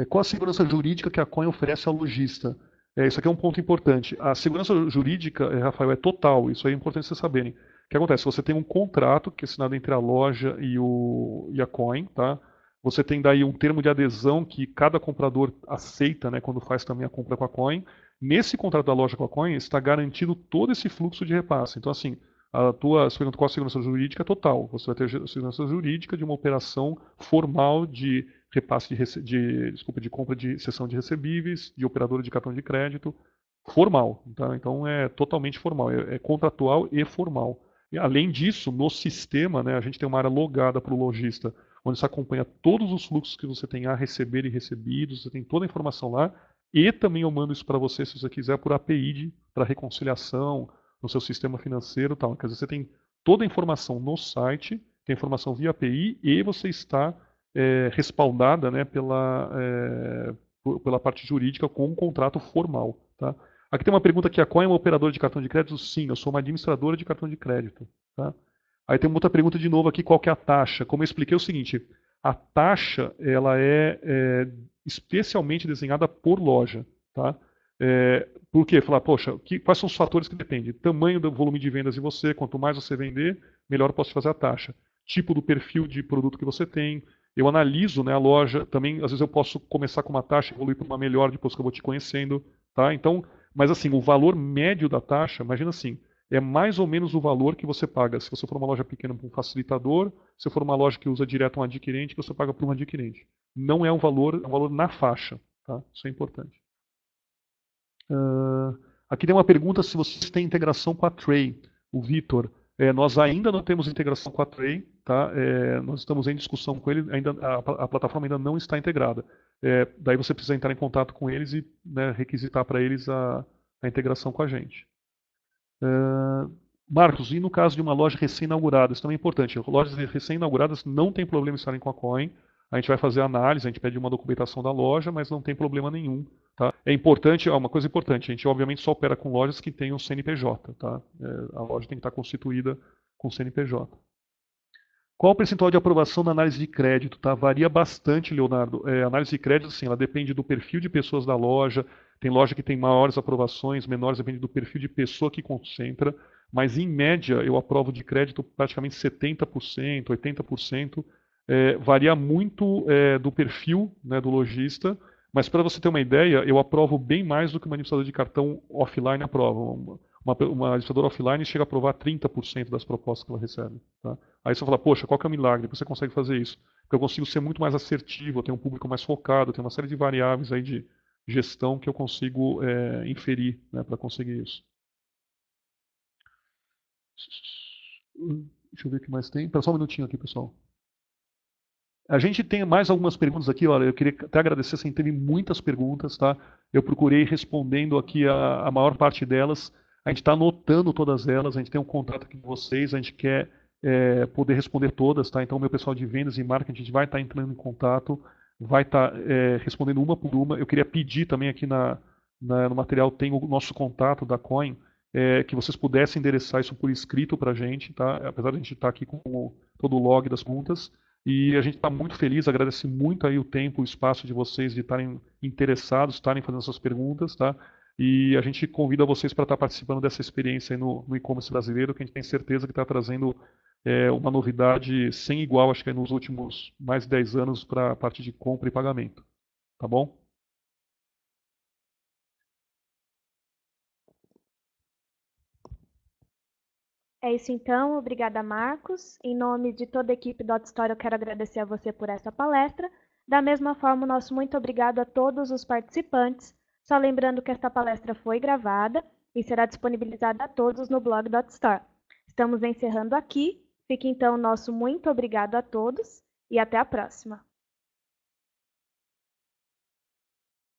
Qual a segurança jurídica que a Coin oferece ao lojista? Isso aqui é um ponto importante. A segurança jurídica, Rafael, é total. Isso aí é importante vocês saberem. O que acontece? Você tem um contrato que é assinado entre a loja e a Coin, tá? Você tem daí um termo de adesão que cada comprador aceita, né, quando faz também a compra com a Coin. Nesse contrato da loja com a Coin está garantido todo esse fluxo de repasse. Então, assim, você pergunta qual a segurança jurídica é total. Você vai ter segurança jurídica de uma operação formal de repasse de compra de cessão de recebíveis, de operadora de cartão de crédito, formal. Tá? Então é totalmente formal, é contratual e formal. E, além disso, no sistema, né, a gente tem uma área logada para o lojista, onde você acompanha todos os fluxos que você tem a receber e recebidos, você tem toda a informação lá, e também eu mando isso para você, se você quiser, por API para reconciliação no seu sistema financeiro e tal. Quer dizer, você tem toda a informação no site, tem informação via API e você está respaldada, né, pela parte jurídica com um contrato formal. Tá? Aqui tem uma pergunta aqui, a Coin é uma operadora de cartão de crédito? Sim, eu sou uma administradora de cartão de crédito. Tá? Aí tem uma outra pergunta de novo aqui, qual que é a taxa? Como eu expliquei, é o seguinte, a taxa ela é especialmente desenhada por loja. Tá? Por quê? Falar, poxa, quais são os fatores que dependem? Tamanho do volume de vendas de você, quanto mais você vender, melhor eu posso fazer a taxa. Tipo do perfil de produto que você tem. Eu analiso, né, a loja, também às vezes eu posso começar com uma taxa e evoluir para uma melhor depois que eu vou te conhecendo. Tá? Então, mas assim, o valor médio da taxa, imagina assim, é mais ou menos o valor que você paga. Se você for uma loja pequena para um facilitador, se for uma loja que usa direto um adquirente, você paga para um adquirente. Não é um valor, é um valor na faixa. Tá? Isso é importante. Aqui tem uma pergunta se vocês têm integração com a Tray. O Vitor. Nós ainda não temos integração com a Tray. Tá? Nós estamos em discussão com ele. Ainda, a plataforma ainda não está integrada. Daí você precisa entrar em contato com eles e, né, requisitar para eles a integração com a gente. Marcos, e no caso de uma loja recém-inaugurada? Isso também é importante. Lojas recém-inauguradas não tem problema em estarem com a Coin. A gente vai fazer a análise, a gente pede uma documentação da loja, mas não tem problema nenhum. Tá? É importante, uma coisa importante, a gente obviamente só opera com lojas que tenham CNPJ. Tá? A loja tem que estar constituída com CNPJ. Qual o percentual de aprovação na análise de crédito? Tá? Varia bastante, Leonardo. A análise de crédito, sim, ela depende do perfil de pessoas da loja. Tem loja que tem maiores aprovações, menores, depende do perfil de pessoa que concentra. Mas, em média, eu aprovo de crédito praticamente 70%, 80%. Varia muito do perfil, né, do lojista. Mas, para você ter uma ideia, eu aprovo bem mais do que uma administradora de cartão offline aprova. Uma administradora offline chega a aprovar 30% das propostas que ela recebe. Tá? Aí você fala, poxa, qual que é o milagre? Você consegue fazer isso? Porque eu consigo ser muito mais assertivo, eu tenho um público mais focado, eu tenho uma série de variáveis aí de gestão que eu consigo inferir, né, para conseguir isso. Deixa eu ver o que mais tem. Espera só um minutinho aqui, pessoal. A gente tem mais algumas perguntas aqui, olha, eu queria até agradecer, assim, teve muitas perguntas, tá? Eu procurei respondendo aqui a maior parte delas. A gente está anotando todas elas, a gente tem um contato aqui com vocês, a gente quer poder responder todas, tá? Então, o meu pessoal de vendas e marketing, a gente vai estar entrando em contato, vai estar respondendo uma por uma. Eu queria pedir também aqui no material, tem o nosso contato da Coin, que vocês pudessem endereçar isso por escrito para a gente, tá? Apesar de a gente estar aqui com todo o log das perguntas. E a gente está muito feliz, agradece muito aí o tempo, o espaço de vocês de estarem interessados, estarem fazendo essas perguntas, tá? E a gente convida vocês para estar participando dessa experiência aí no e-commerce brasileiro, que a gente tem certeza que está trazendo uma novidade sem igual, acho que é nos últimos mais de 10 anos para a parte de compra e pagamento. Tá bom? É isso então, obrigada Marcos. Em nome de toda a equipe do Story, eu quero agradecer a você por essa palestra. Da mesma forma, o nosso muito obrigado a todos os participantes. Só lembrando que esta palestra foi gravada e será disponibilizada a todos no blog do Store. Estamos encerrando aqui. Fique então o nosso muito obrigado a todos e até a próxima.